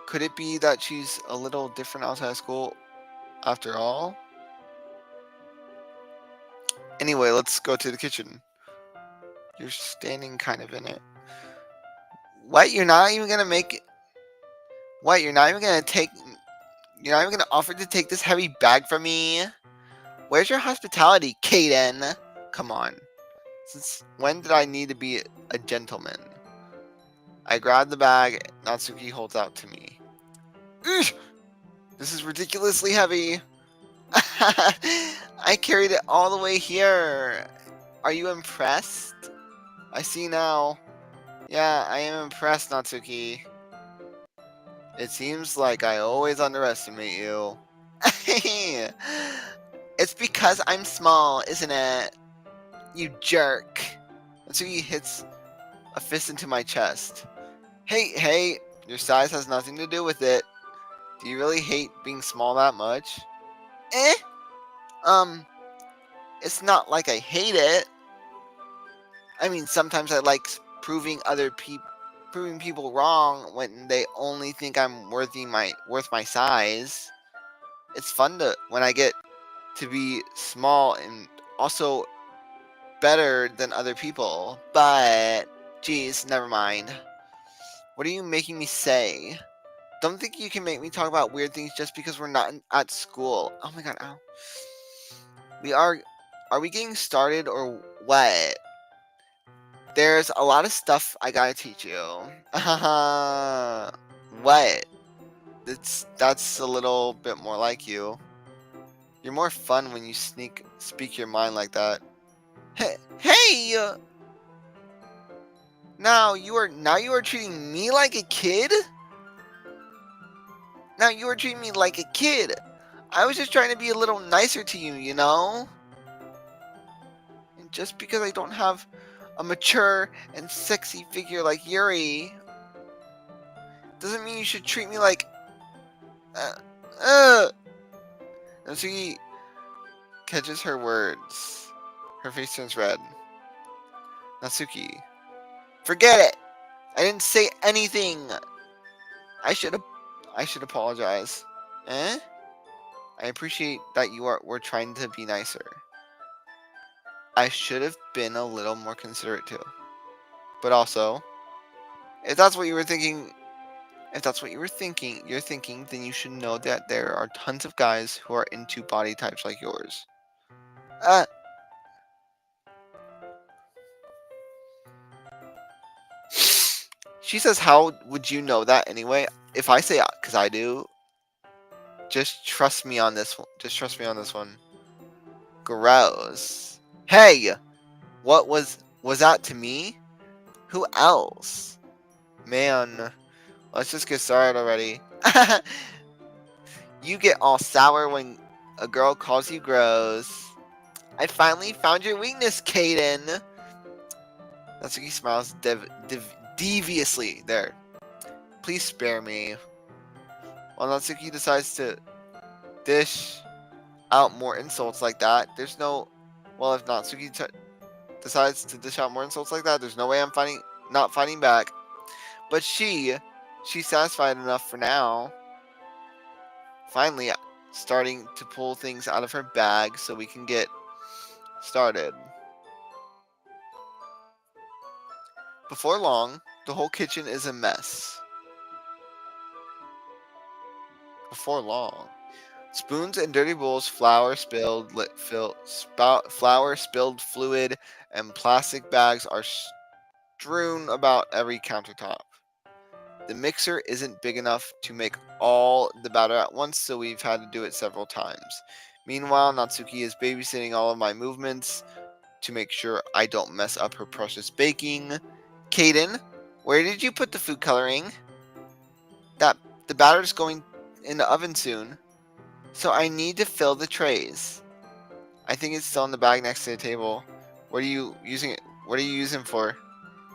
S1: Could it be that she's a little different outside of school after all? Anyway, let's go to the kitchen. You're standing kind of in it. What? You're not even gonna make it? What? You're not even gonna take? You're not even gonna offer to take this heavy bag from me? Where's your hospitality, Kaden? Come on. Since when did I need to be a gentleman? I grab the bag Natsuki holds out to me. Ugh! This is ridiculously heavy. I carried it all the way here. Are you impressed? I see now. Yeah, I am impressed, Natsuki. It seems like I always underestimate you. It's because I'm small, isn't it? You jerk. Natsuki hits a fist into my chest. Hey, your size has nothing to do with it. Do you really hate being small that much? Eh? It's not like I hate it. I mean, sometimes I like proving people wrong when they only think I'm worth my size. It's fun when I get to be small and also better than other people. But geez, never mind. What are you making me say? Don't think you can make me talk about weird things just because we're not at school. Oh my god, ow. We are. Are we getting started or what? There's a lot of stuff I gotta teach you. What? That's a little bit more like you. You're more fun when you speak your mind like that. Hey! Now you are treating me like a kid? Now you are treating me like a kid. I was just trying to be a little nicer to you, you know? And just because I don't have a mature and sexy figure like Yuri doesn't mean you should treat me like Natsuki catches her words. Her face turns red. Natsuki. Forget it! I didn't say anything! I should apologize. Eh? I appreciate that we're trying to be nicer. I should have been a little more considerate too. But also, if that's what you were thinking, then you should know that there are tons of guys who are into body types like yours. Uh, she says, how would you know that anyway? If I say, because I do, just trust me on this one. Just trust me on this one. Gross. Hey! What was that to me? Who else? Man, let's just get started already. You get all sour when a girl calls you gross. I finally found your weakness, Kaden. Natsuki smiles deviously. There. Please spare me. while Natsuki decides to dish out more insults like that, there's no. Well, if Natsuki decides to dish out more insults like that, there's no way I'm not fighting back. But she's satisfied enough for now. Finally, starting to pull things out of her bag so we can get started. Before long, the whole kitchen is a mess. Before long. Spoons and dirty bowls, flour spilled fluid, and plastic bags are strewn about every countertop. The mixer isn't big enough to make all the batter at once, so we've had to do it several times. Meanwhile, Natsuki is babysitting all of my movements to make sure I don't mess up her precious baking. Kaden, where did you put the food coloring? The batter's going in the oven soon, so I need to fill the trays. I think it's still in the bag next to the table. What are you using it? What are you using for?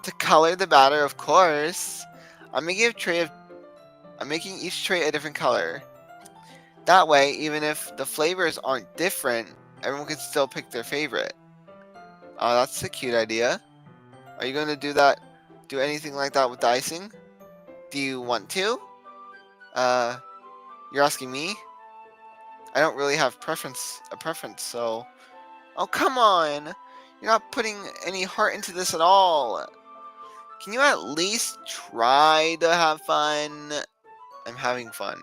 S1: To color the batter, of course. I'm making each tray a different color. That way, even if the flavors aren't different, everyone can still pick their favorite. Oh, that's a cute idea. Are you going to do anything like that with the icing? Do you want to? You're asking me? I don't really have a preference, so... Oh, come on! You're not putting any heart into this at all. Can you at least try to have fun? I'm having fun.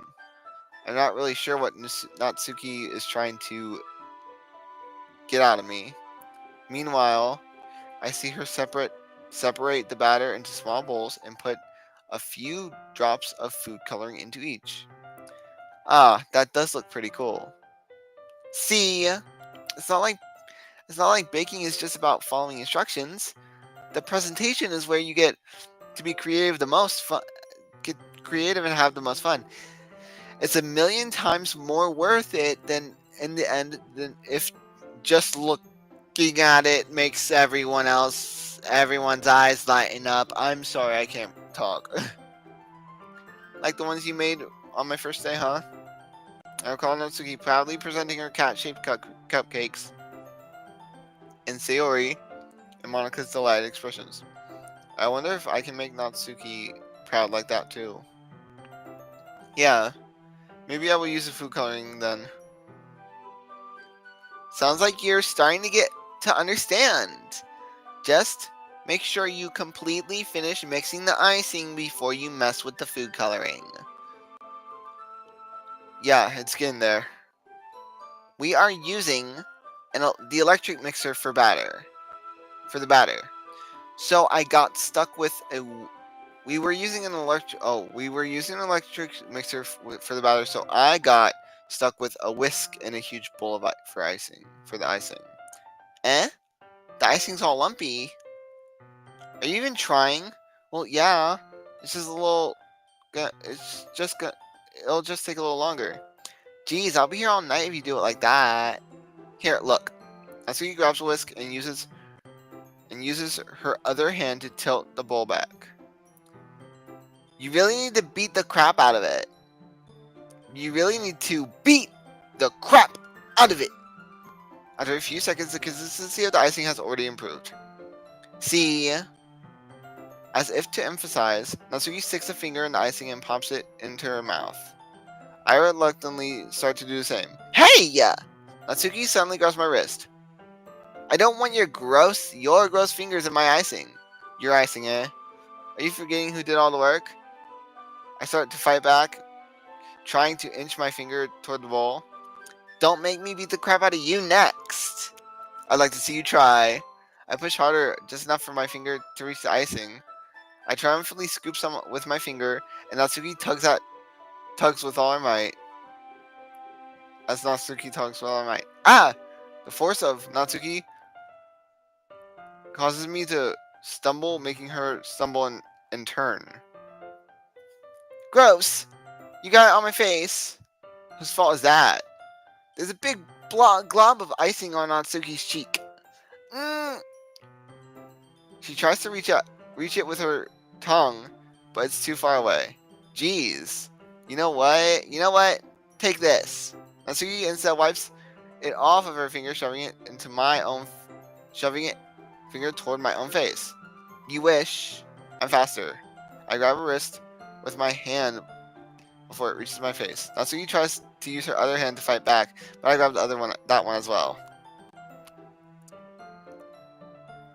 S1: I'm not really sure what Natsuki is trying to get out of me. Meanwhile, I see her separate the batter into small bowls and put a few drops of food coloring into each. Ah, that does look pretty cool. See, it's not like baking is just about following instructions. The presentation is where you get to be creative get creative and have the most fun. It's a million times more worth it than in the end than if just looking at it makes everyone's eyes lighten up. I'm sorry, I can't talk. Like the ones you made on my first day, huh? I recall Natsuki proudly presenting her cat-shaped cupcakes, and Sayori and Monika's delighted expressions. I wonder if I can make Natsuki proud like that too. Yeah, maybe I will use the food coloring then. Sounds like you're starting to get to understand. Just make sure you completely finish mixing the icing before you mess with the food coloring. Yeah, it's getting there. We are using the electric mixer for the batter. So I got stuck with we were using an electric mixer for the batter, so I got stuck with a whisk and a huge bowl of for the icing. Eh? The icing's all lumpy. Are you even trying? Well, yeah. It's just a little. It'll just take a little longer. Geez, I'll be here all night if you do it like that. Here, look. Natsuki grabs a whisk and uses her other hand to tilt the bowl back. You really need to beat the crap out of it. You really need to beat the crap out of it. After a few seconds, the consistency of the icing has already improved. See? As if to emphasize, Natsuki sticks a finger in the icing and pops it into her mouth. I reluctantly start to do the same. Hey! Natsuki suddenly grabs my wrist. I don't want your gross fingers in my icing. Your icing, eh? Are you forgetting who did all the work? I start to fight back, trying to inch my finger toward the bowl. Don't make me beat the crap out of you next. I'd like to see you try. I push harder, just enough for my finger to reach the icing. I triumphantly scoop some with my finger, and Natsuki tugs with all her might. Ah! The force of Natsuki causes me to stumble, making her stumble and turn. Gross! You got it on my face. Whose fault is that? There's a big glob of icing on Natsuki's cheek. She tries to reach it with her tongue, but it's too far away. Jeez. You know what? You know what? Take this. Natsuki instead wipes it off of her finger, shoving it into my own, shoving it finger toward my own face. You wish. I'm faster. I grab her wrist with my hand before it reaches my face. Natsuki tries to use her other hand to fight back, but I grab the other one, that one as well.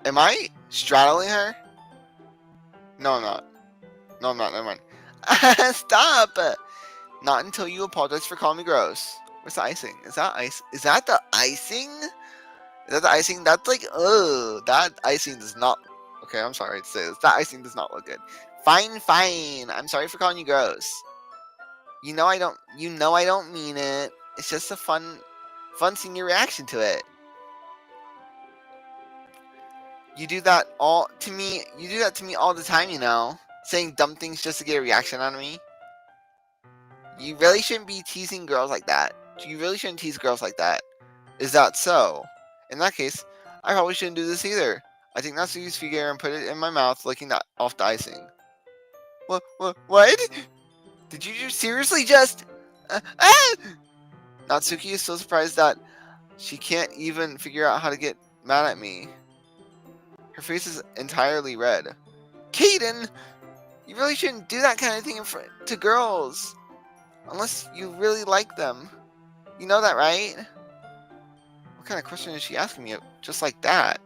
S1: Am I straddling her? No, I'm not. No, I'm not. Never mind. Stop! Not until you apologize for calling me gross. Where's the icing? Is that ice? Is that the icing? Is that the icing? That's like, ugh. That icing does not. Okay, I'm sorry to say this. That icing does not look good. Fine, fine. I'm sorry for calling you gross. You know I don't. You know I don't mean it. It's just a fun seeing your reaction to it. You do that all to me. You do that to me all the time. You know, saying dumb things just to get a reaction out of me. You really shouldn't be teasing girls like that. You really shouldn't tease girls like that. Is that so? In that case, I probably shouldn't do this either. I take Natsuki's figure and put it in my mouth, licking off the icing. What? Did you seriously just... Natsuki is so surprised that she can't even figure out how to get mad at me. Her face is entirely red. Kaden! You really shouldn't do that kind of thing to girls. Unless you really like them. You know that, right? What kind of question is she asking me just like that?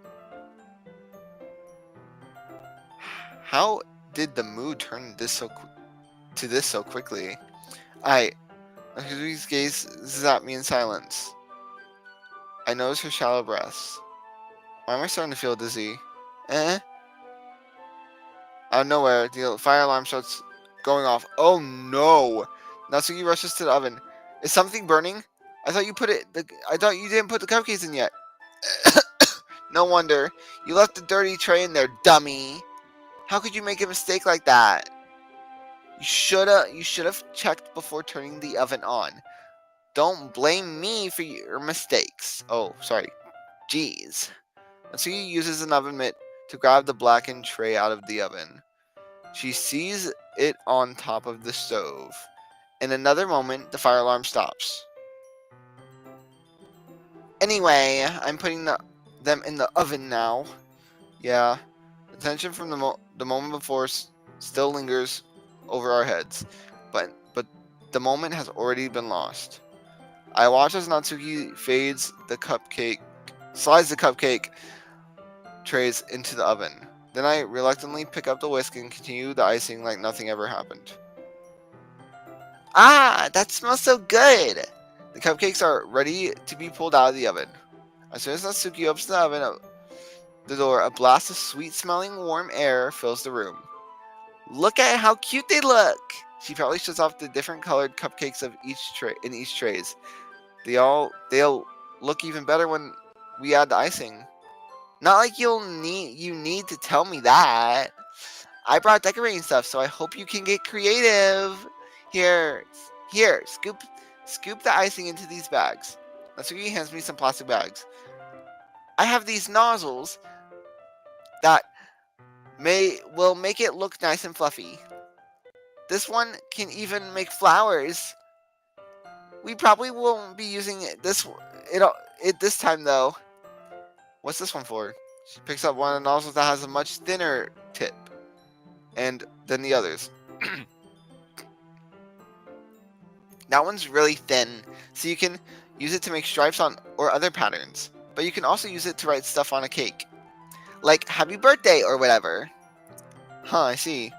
S1: How did the mood turn to this so quickly? Natsuki's gaze is at me in silence. I notice her shallow breaths. Why am I starting to feel dizzy? Out of nowhere, the fire alarm starts going off. Oh no! Natsuki rushes to the oven. Is something burning? I thought you didn't put the cupcakes in yet. No wonder. You left the dirty tray in there, dummy. How could you make a mistake like that? You should have checked before turning the oven on. Don't blame me for your mistakes. Oh, sorry. Jeez. Natsuki uses an oven mitt to grab the blackened tray out of the oven. She sees it on top of the stove. In another moment, the fire alarm stops. Anyway, I'm putting them in the oven now. Yeah, the tension from the moment before still lingers over our heads, but the moment has already been lost. I watch as Natsuki slides the cupcake trays into the oven. Then I reluctantly pick up the whisk and continue the icing like nothing ever happened. Ah, that smells so good! The cupcakes are ready to be pulled out of the oven. As soon as Natsuki opens the door, a blast of sweet-smelling warm air fills the room. Look at how cute they look! She probably shows off the different colored cupcakes of each trays. They'll look even better when we add the icing. Not like you need to tell me that. I brought decorating stuff, so I hope you can get creative. Here, scoop the icing into these bags. Natsuki hands me some plastic bags. I have these nozzles that will make it look nice and fluffy. This one can even make flowers. We probably won't be using this time though. What's this one for? She picks up one of the nozzles that has a much thinner tip than the others. That one's really thin, so you can use it to make stripes or other patterns. But you can also use it to write stuff on a cake. Like, happy birthday or whatever. Huh, I see.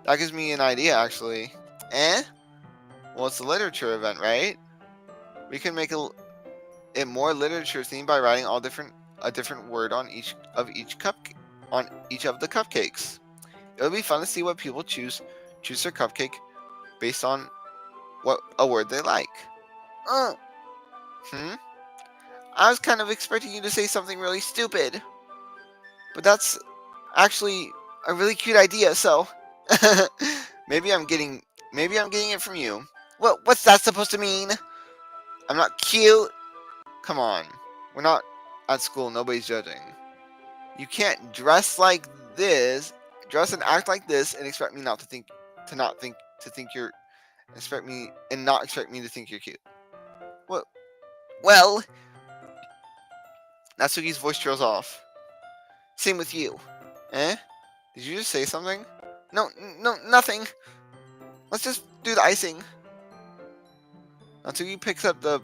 S1: That gives me an idea, actually. Well, it's a literature event, right? We can make it more literature themed by writing a different word on each of the cupcakes. It'll be fun to see what people choose their cupcake based on what a word they like. I was kind of expecting you to say something really stupid. But that's actually a really cute idea, so maybe I'm getting it from you. What's that supposed to mean? I'm not cute. Come on. We're not at school, nobody's judging. You can't dress and act like this and expect me to think you're and not expect me to think you're cute. What? Well, Natsuki's voice trails off. Same with you. Eh? Did you just say something? No, no, nothing. Let's just do the icing. Natsuki picks up the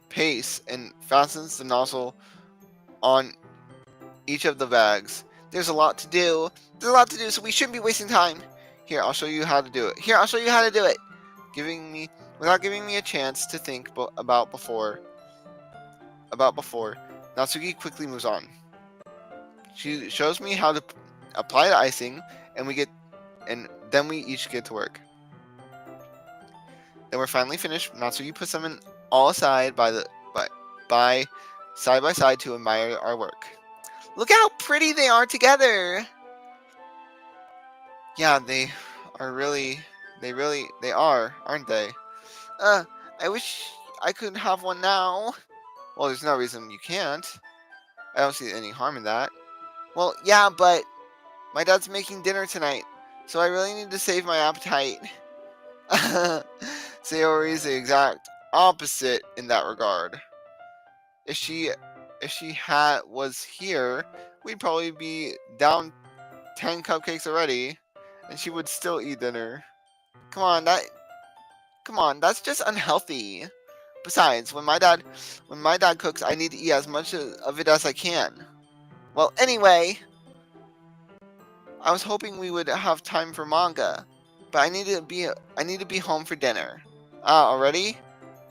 S1: paste and fastens the nozzle on each of the bags. There's a lot to do. There's a lot to do, so we shouldn't be wasting time. Here, I'll show you how to do it. Here, I'll show you how to do it. Without giving me a chance to think about before, Natsuki quickly moves on. She shows me how to apply the icing, and then we each get to work. Then we're finally finished. Natsuki puts them in all aside by side by side to admire our work. Look how pretty they are together. Yeah, they are, aren't they? I wish I could have one now. Well, there's no reason you can't. I don't see any harm in that. Well, yeah, but my dad's making dinner tonight, so I really need to save my appetite. Sayori is the exact opposite in that regard. If she was here, we'd probably be down 10 cupcakes already, and she would still eat dinner. Come on, that's just unhealthy. Besides, when my dad cooks, I need to eat as much of it as I can. Well, anyway, I was hoping we would have time for manga, but I need to be home for dinner. Ah, already?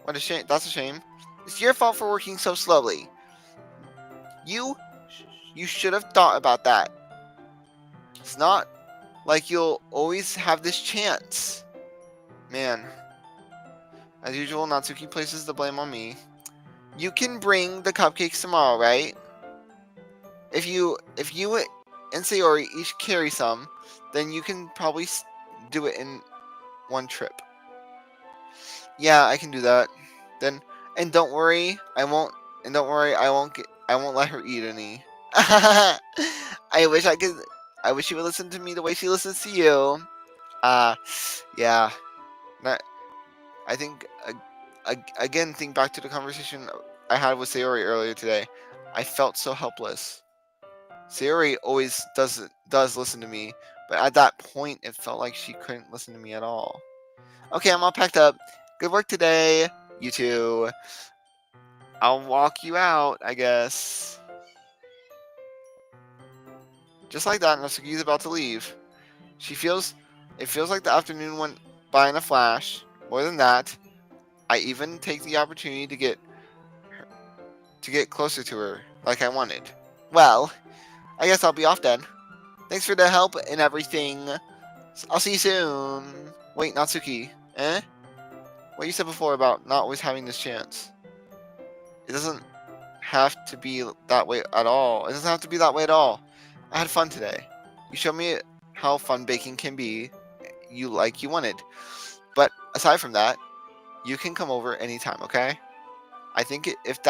S1: What a shame. That's a shame. It's your fault for working so slowly. You should have thought about that. It's not like you'll always have this chance. Man. As usual, Natsuki places the blame on me. You can bring the cupcakes tomorrow, right? If you and Sayori each carry some, then you can probably do it in one trip. Yeah, I can do that. Then and don't worry, I won't let her eat any. I wish I could. I wish she would listen to me the way she listens to you. Yeah. Not, I think again. Think back to the conversation I had with Sayori earlier today. I felt so helpless. Sayori always does listen to me, but at that point, it felt like she couldn't listen to me at all. Okay, I'm all packed up. Good work today, you two. I'll walk you out, I guess. Just like that, Natsuki's about to leave. It feels like the afternoon went by in a flash. More than that, I even take the opportunity to get closer to her, like I wanted. Well, I guess I'll be off then. Thanks for the help and everything. I'll see you soon. Wait, Natsuki. Eh? What you said before about not always having this chance. It doesn't have to be that way at all. It doesn't have to be that way at all. I had fun today. You showed me how fun baking can be. You wanted. But aside from that, you can come over anytime, okay? I think if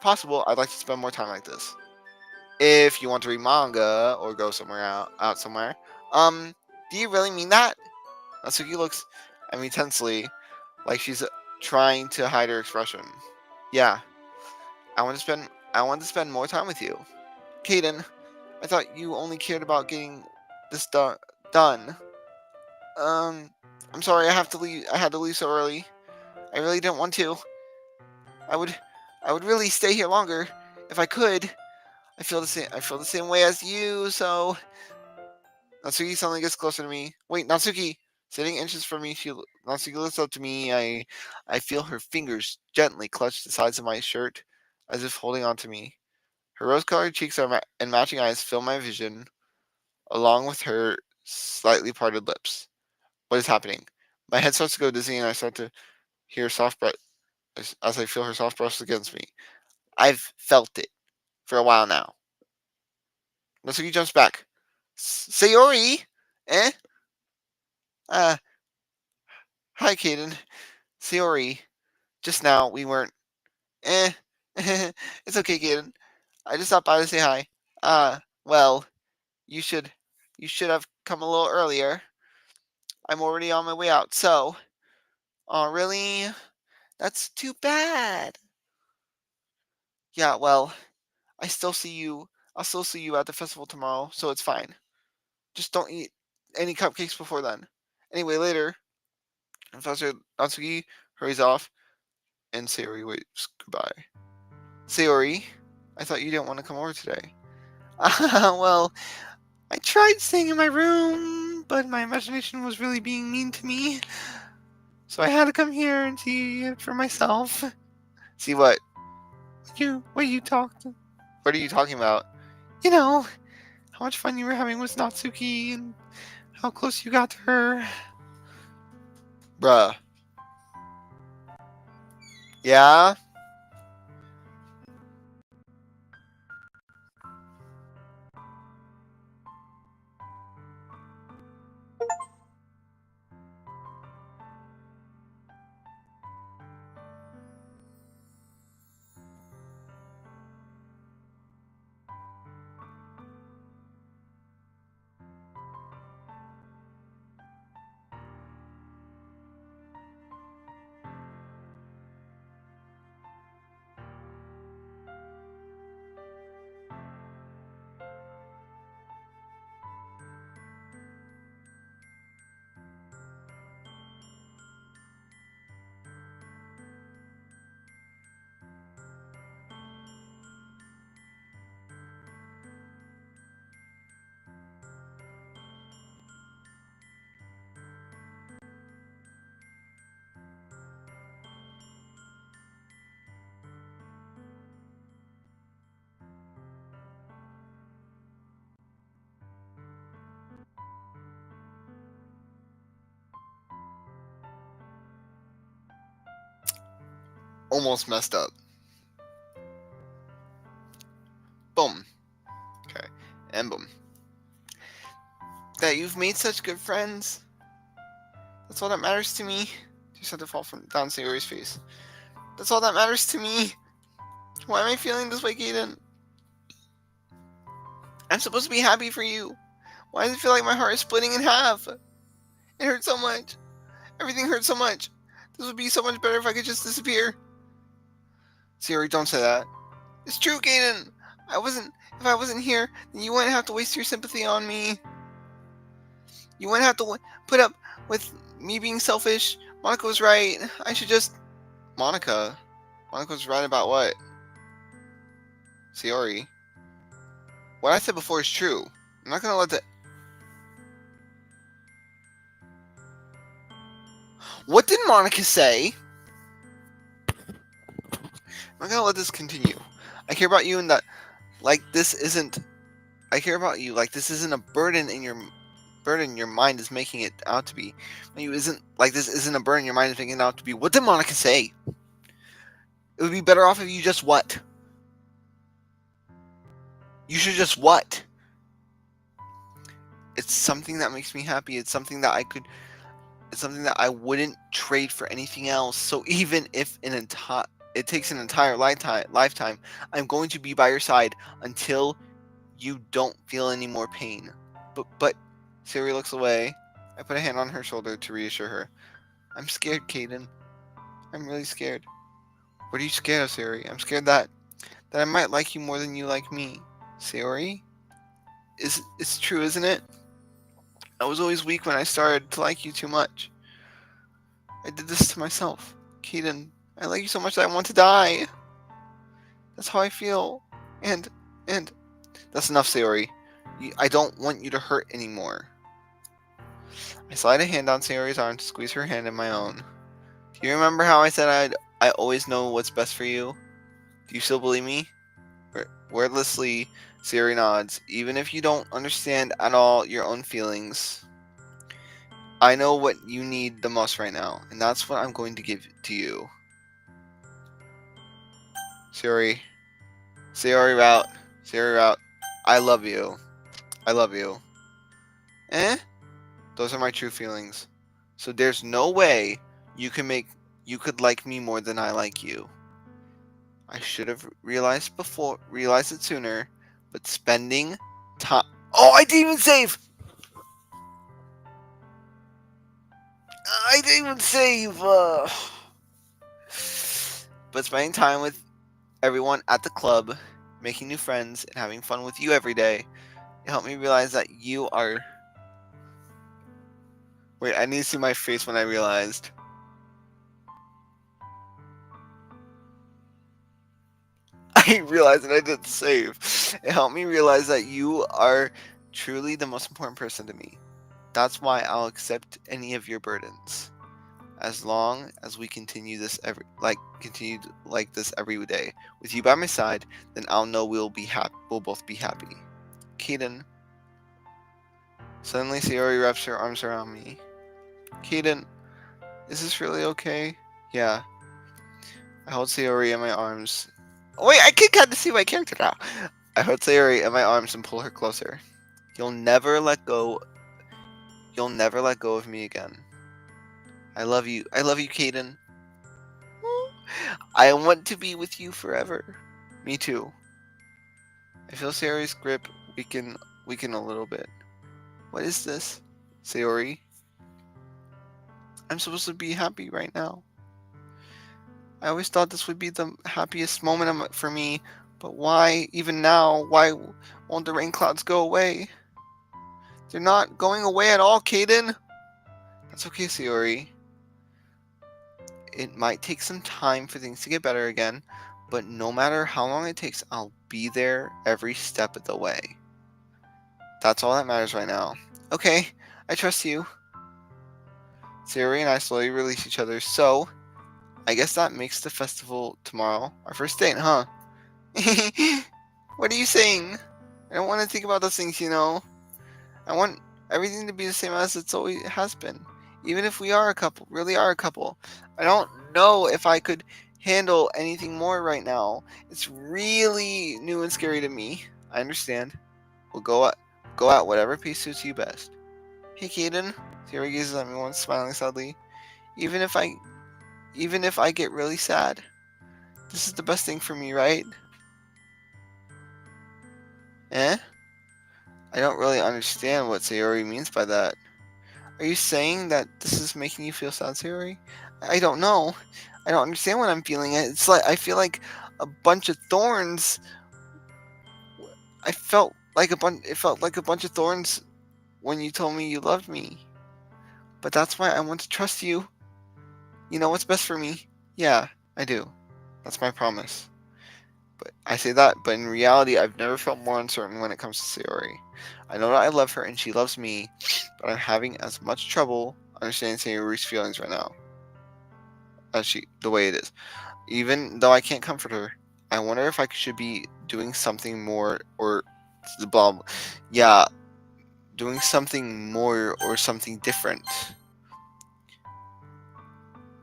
S1: possible, I'd like to spend more time like this. If you want to read manga or go out somewhere. Do you really mean that? Natsuki looks at me tensely, like she's trying to hide her expression. Yeah, I want to spend more time with you. Kaden, I thought you only cared about getting this done. I'm sorry I have to leave. I had to leave so early. I really didn't want to. I would I would really stay here longer if I could. I feel the same way as you, so Natsuki suddenly gets closer to me. Wait, Natsuki! Sitting inches from me, Natsuki looks up to me. I feel her fingers gently clutch the sides of my shirt, as if holding on to me. Her rose-colored cheeks and matching eyes fill my vision, along with her slightly parted lips. What is happening? My head starts to go dizzy, and I start to hear soft breath as I feel her soft brush against me. I've felt it for a while now. Natsuki jumps back. Sayori? Eh? Uh, Hi, Kaden. Sayori. Just now, we weren't. Eh. It's okay, Kaden. I just stopped by to say hi. Well, you should have come a little earlier. I'm already on my way out. So, oh, really? That's too bad. Yeah, well, I still see you. I'll still see you at the festival tomorrow, so it's fine. Just don't eat any cupcakes before then. Anyway, later, Professor Natsuki hurries off, and Sayori waves goodbye. Sayori, I thought you didn't want to come over today. Well, I tried staying in my room, but my imagination was really being mean to me. So I had to come here and see it for myself. See what? What you talked? What are you talking about? You know, how much fun you were having with Natsuki and how close you got to her. Bruh. Yeah? Almost messed up. Boom. Okay. And boom. That you've made such good friends. That's all that matters to me. Just had to fall from down Sayori's face. That's all that matters to me. Why am I feeling this way, Kaden? I'm supposed to be happy for you. Why does it feel like my heart is splitting in half? It hurts so much. Everything hurts so much. This would be so much better if I could just disappear. Sayori, don't say that. It's true, Kaden. If I wasn't here, then you wouldn't have to waste your sympathy on me. You wouldn't have to put up with me being selfish. Monica was right. I should just... Monica? Monica was right about what? Sayori? What I said before is true. I'm not gonna let that... What did Monica say? I'm not gonna let this continue. I care about you and that... Like, this isn't... I care about you like this isn't a burden your mind is making it out to be. You isn't like this isn't a burden your mind is making it out to be. What did Monica say? It would be better off if you just what? You should just what? It's something that makes me happy. It's something that I wouldn't trade for anything else. So even if it takes an entire lifetime, I'm going to be by your side until you don't feel any more pain. But Siri looks away. I put a hand on her shoulder to reassure her. I'm scared, Kaden. I'm really scared. What are you scared of, Siri? I'm scared that I might like you more than you like me. Siri? It's true, isn't it? I was always weak when I started to like you too much. I did this to myself. Kaden, I like you so much that I want to die. That's how I feel. And that's enough, Sayori. I don't want you to hurt anymore. I slide a hand on Sayori's arm to squeeze her hand in my own. Do you remember how I said I always know what's best for you? Do you still believe me? Wordlessly, Sayori nods. Even if you don't understand at all your own feelings, I know what you need the most right now, and that's what I'm going to give to you. Sayori route. I love you. I love you. Eh? Those are my true feelings. So there's no way you could like me more than I like you. I should have realized it sooner, but spending time... Oh, I didn't even save! I didn't even save. But spending time with everyone at the club, making new friends, and having fun with you every day, it helped me realize that you are. Wait, I need to see my face when I realized. I realized that I didn't save. It helped me realize that you are truly the most important person to me. That's why I'll accept any of your burdens. As long as we continue like this every day with you by my side, then I'll know we'll be happy. We'll both be happy. Kaden. Suddenly, Sayori wraps her arms around me. Kaden, is this really okay? Yeah. I hold Sayori in my arms. Wait, I can kind of see my character now. I hold Sayori in my arms and pull her closer. You'll never let go. You'll never let go of me again. I love you. I love you, Kaden. I want to be with you forever. Me too. I feel Sayori's grip weaken a little bit. What is this? Sayori? I'm supposed to be happy right now. I always thought this would be the happiest moment for me, but why, even now, why won't the rain clouds go away? They're not going away at all, Kaden. That's okay, Sayori. It might take some time for things to get better again, but no matter how long it takes, I'll be there every step of the way. That's all that matters right now. Okay, I trust you. Sayori and I slowly release each other, so I guess that makes the festival tomorrow our first date, huh? What are you saying? I don't want to think about those things, you know. I want everything to be the same as it's always has been. Even if we are a couple, really are a couple. I don't know if I could handle anything more right now. It's really new and scary to me. I understand. We'll go at whatever pace suits you best. Hey, Kaden. Sayori gazes at me once, smiling sadly. Even if I, even if I get really sad, this is the best thing for me, right? Eh? I don't really understand what Sayori means by that. Are you saying that this is making you feel sad, Sayori? I don't know. I don't understand what I'm feeling. It's like I feel like a bunch of thorns. I felt like a bunch. It felt like a bunch of thorns when you told me you loved me. But that's why I want to trust you. You know what's best for me. Yeah, I do. That's my promise. But I say that, but in reality, I've never felt more uncertain when it comes to Sayori. I know that I love her and she loves me, but I'm having as much trouble understanding Sayori's feelings right now as the way it is. Even though I can't comfort her, I wonder if I should be doing something more or blah, blah. Yeah, doing something more or something different.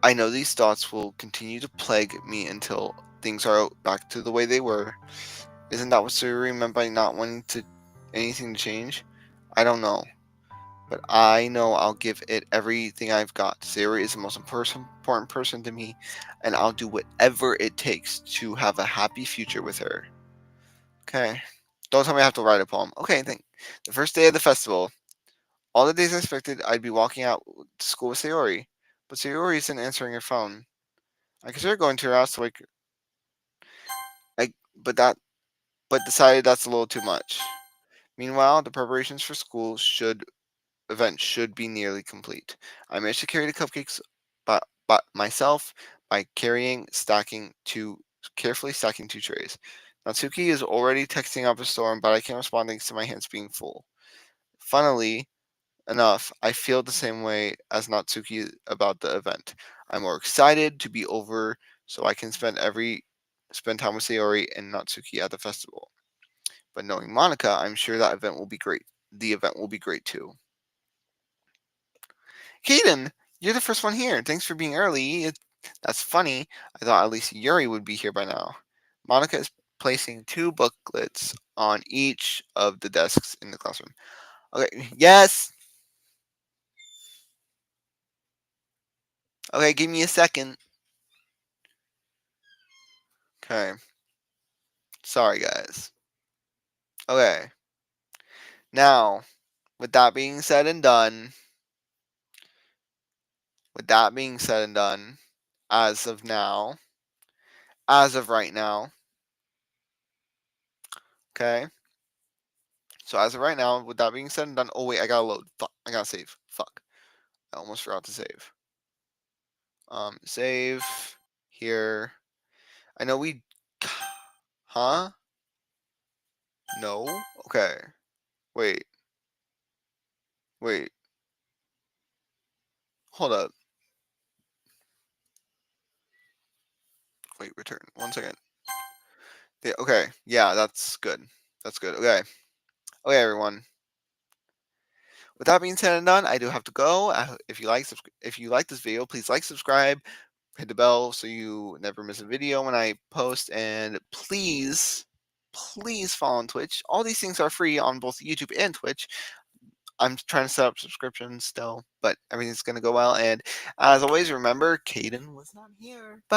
S1: I know these thoughts will continue to plague me until things are back to the way they were. Isn't that what Sayori meant by not wanting anything to change? I don't know. But I know I'll give it everything I've got. Sayori is the most important person to me, and I'll do whatever it takes to have a happy future with her. Okay. Don't tell me I have to write a poem. Okay, thank. The first day of the festival. All the days I expected, I'd be walking out to school with Sayori, but Sayori isn't answering her phone. I considered going to her house to wake. I, but that, but decided that's a little too much. Meanwhile, the preparations for school event should be nearly complete. I managed to carry the cupcakes by myself by carefully stacking two trays. Natsuki is already texting up a storm, but I can't respond thanks to my hands being full. Funnily enough, I feel the same way as Natsuki about the event. I'm more excited to be over so I can spend time with Sayori and Natsuki at the festival. But knowing Monica, I'm sure that event will be great. The event will be great too. Kaden, you're the first one here. Thanks for being early. That's funny. I thought at least Yuri would be here by now. Monica is placing two booklets on each of the desks in the classroom. Okay, yes. Okay, give me a second. Okay. Sorry, guys. Okay. Now, with that being said and done, with that being said and done, as of right now, okay. So as of right now, with that being said and done, oh wait, I gotta load. Fuck, I gotta save. Fuck, I almost forgot to save. Save here. I know we, huh? No. Okay. Wait. Wait. Hold up. Wait. Return. 1 second. Yeah. Okay. Yeah. That's good. That's good. Okay. Okay, everyone. With that being said and done, I do have to go. If you like this video, please like, subscribe, hit the bell so you never miss a video when I post, and please follow on Twitch. All these things are free on both YouTube and Twitch. I'm trying to set up subscriptions still, but everything's gonna go well. And as always, remember, Caden was not here. Bye.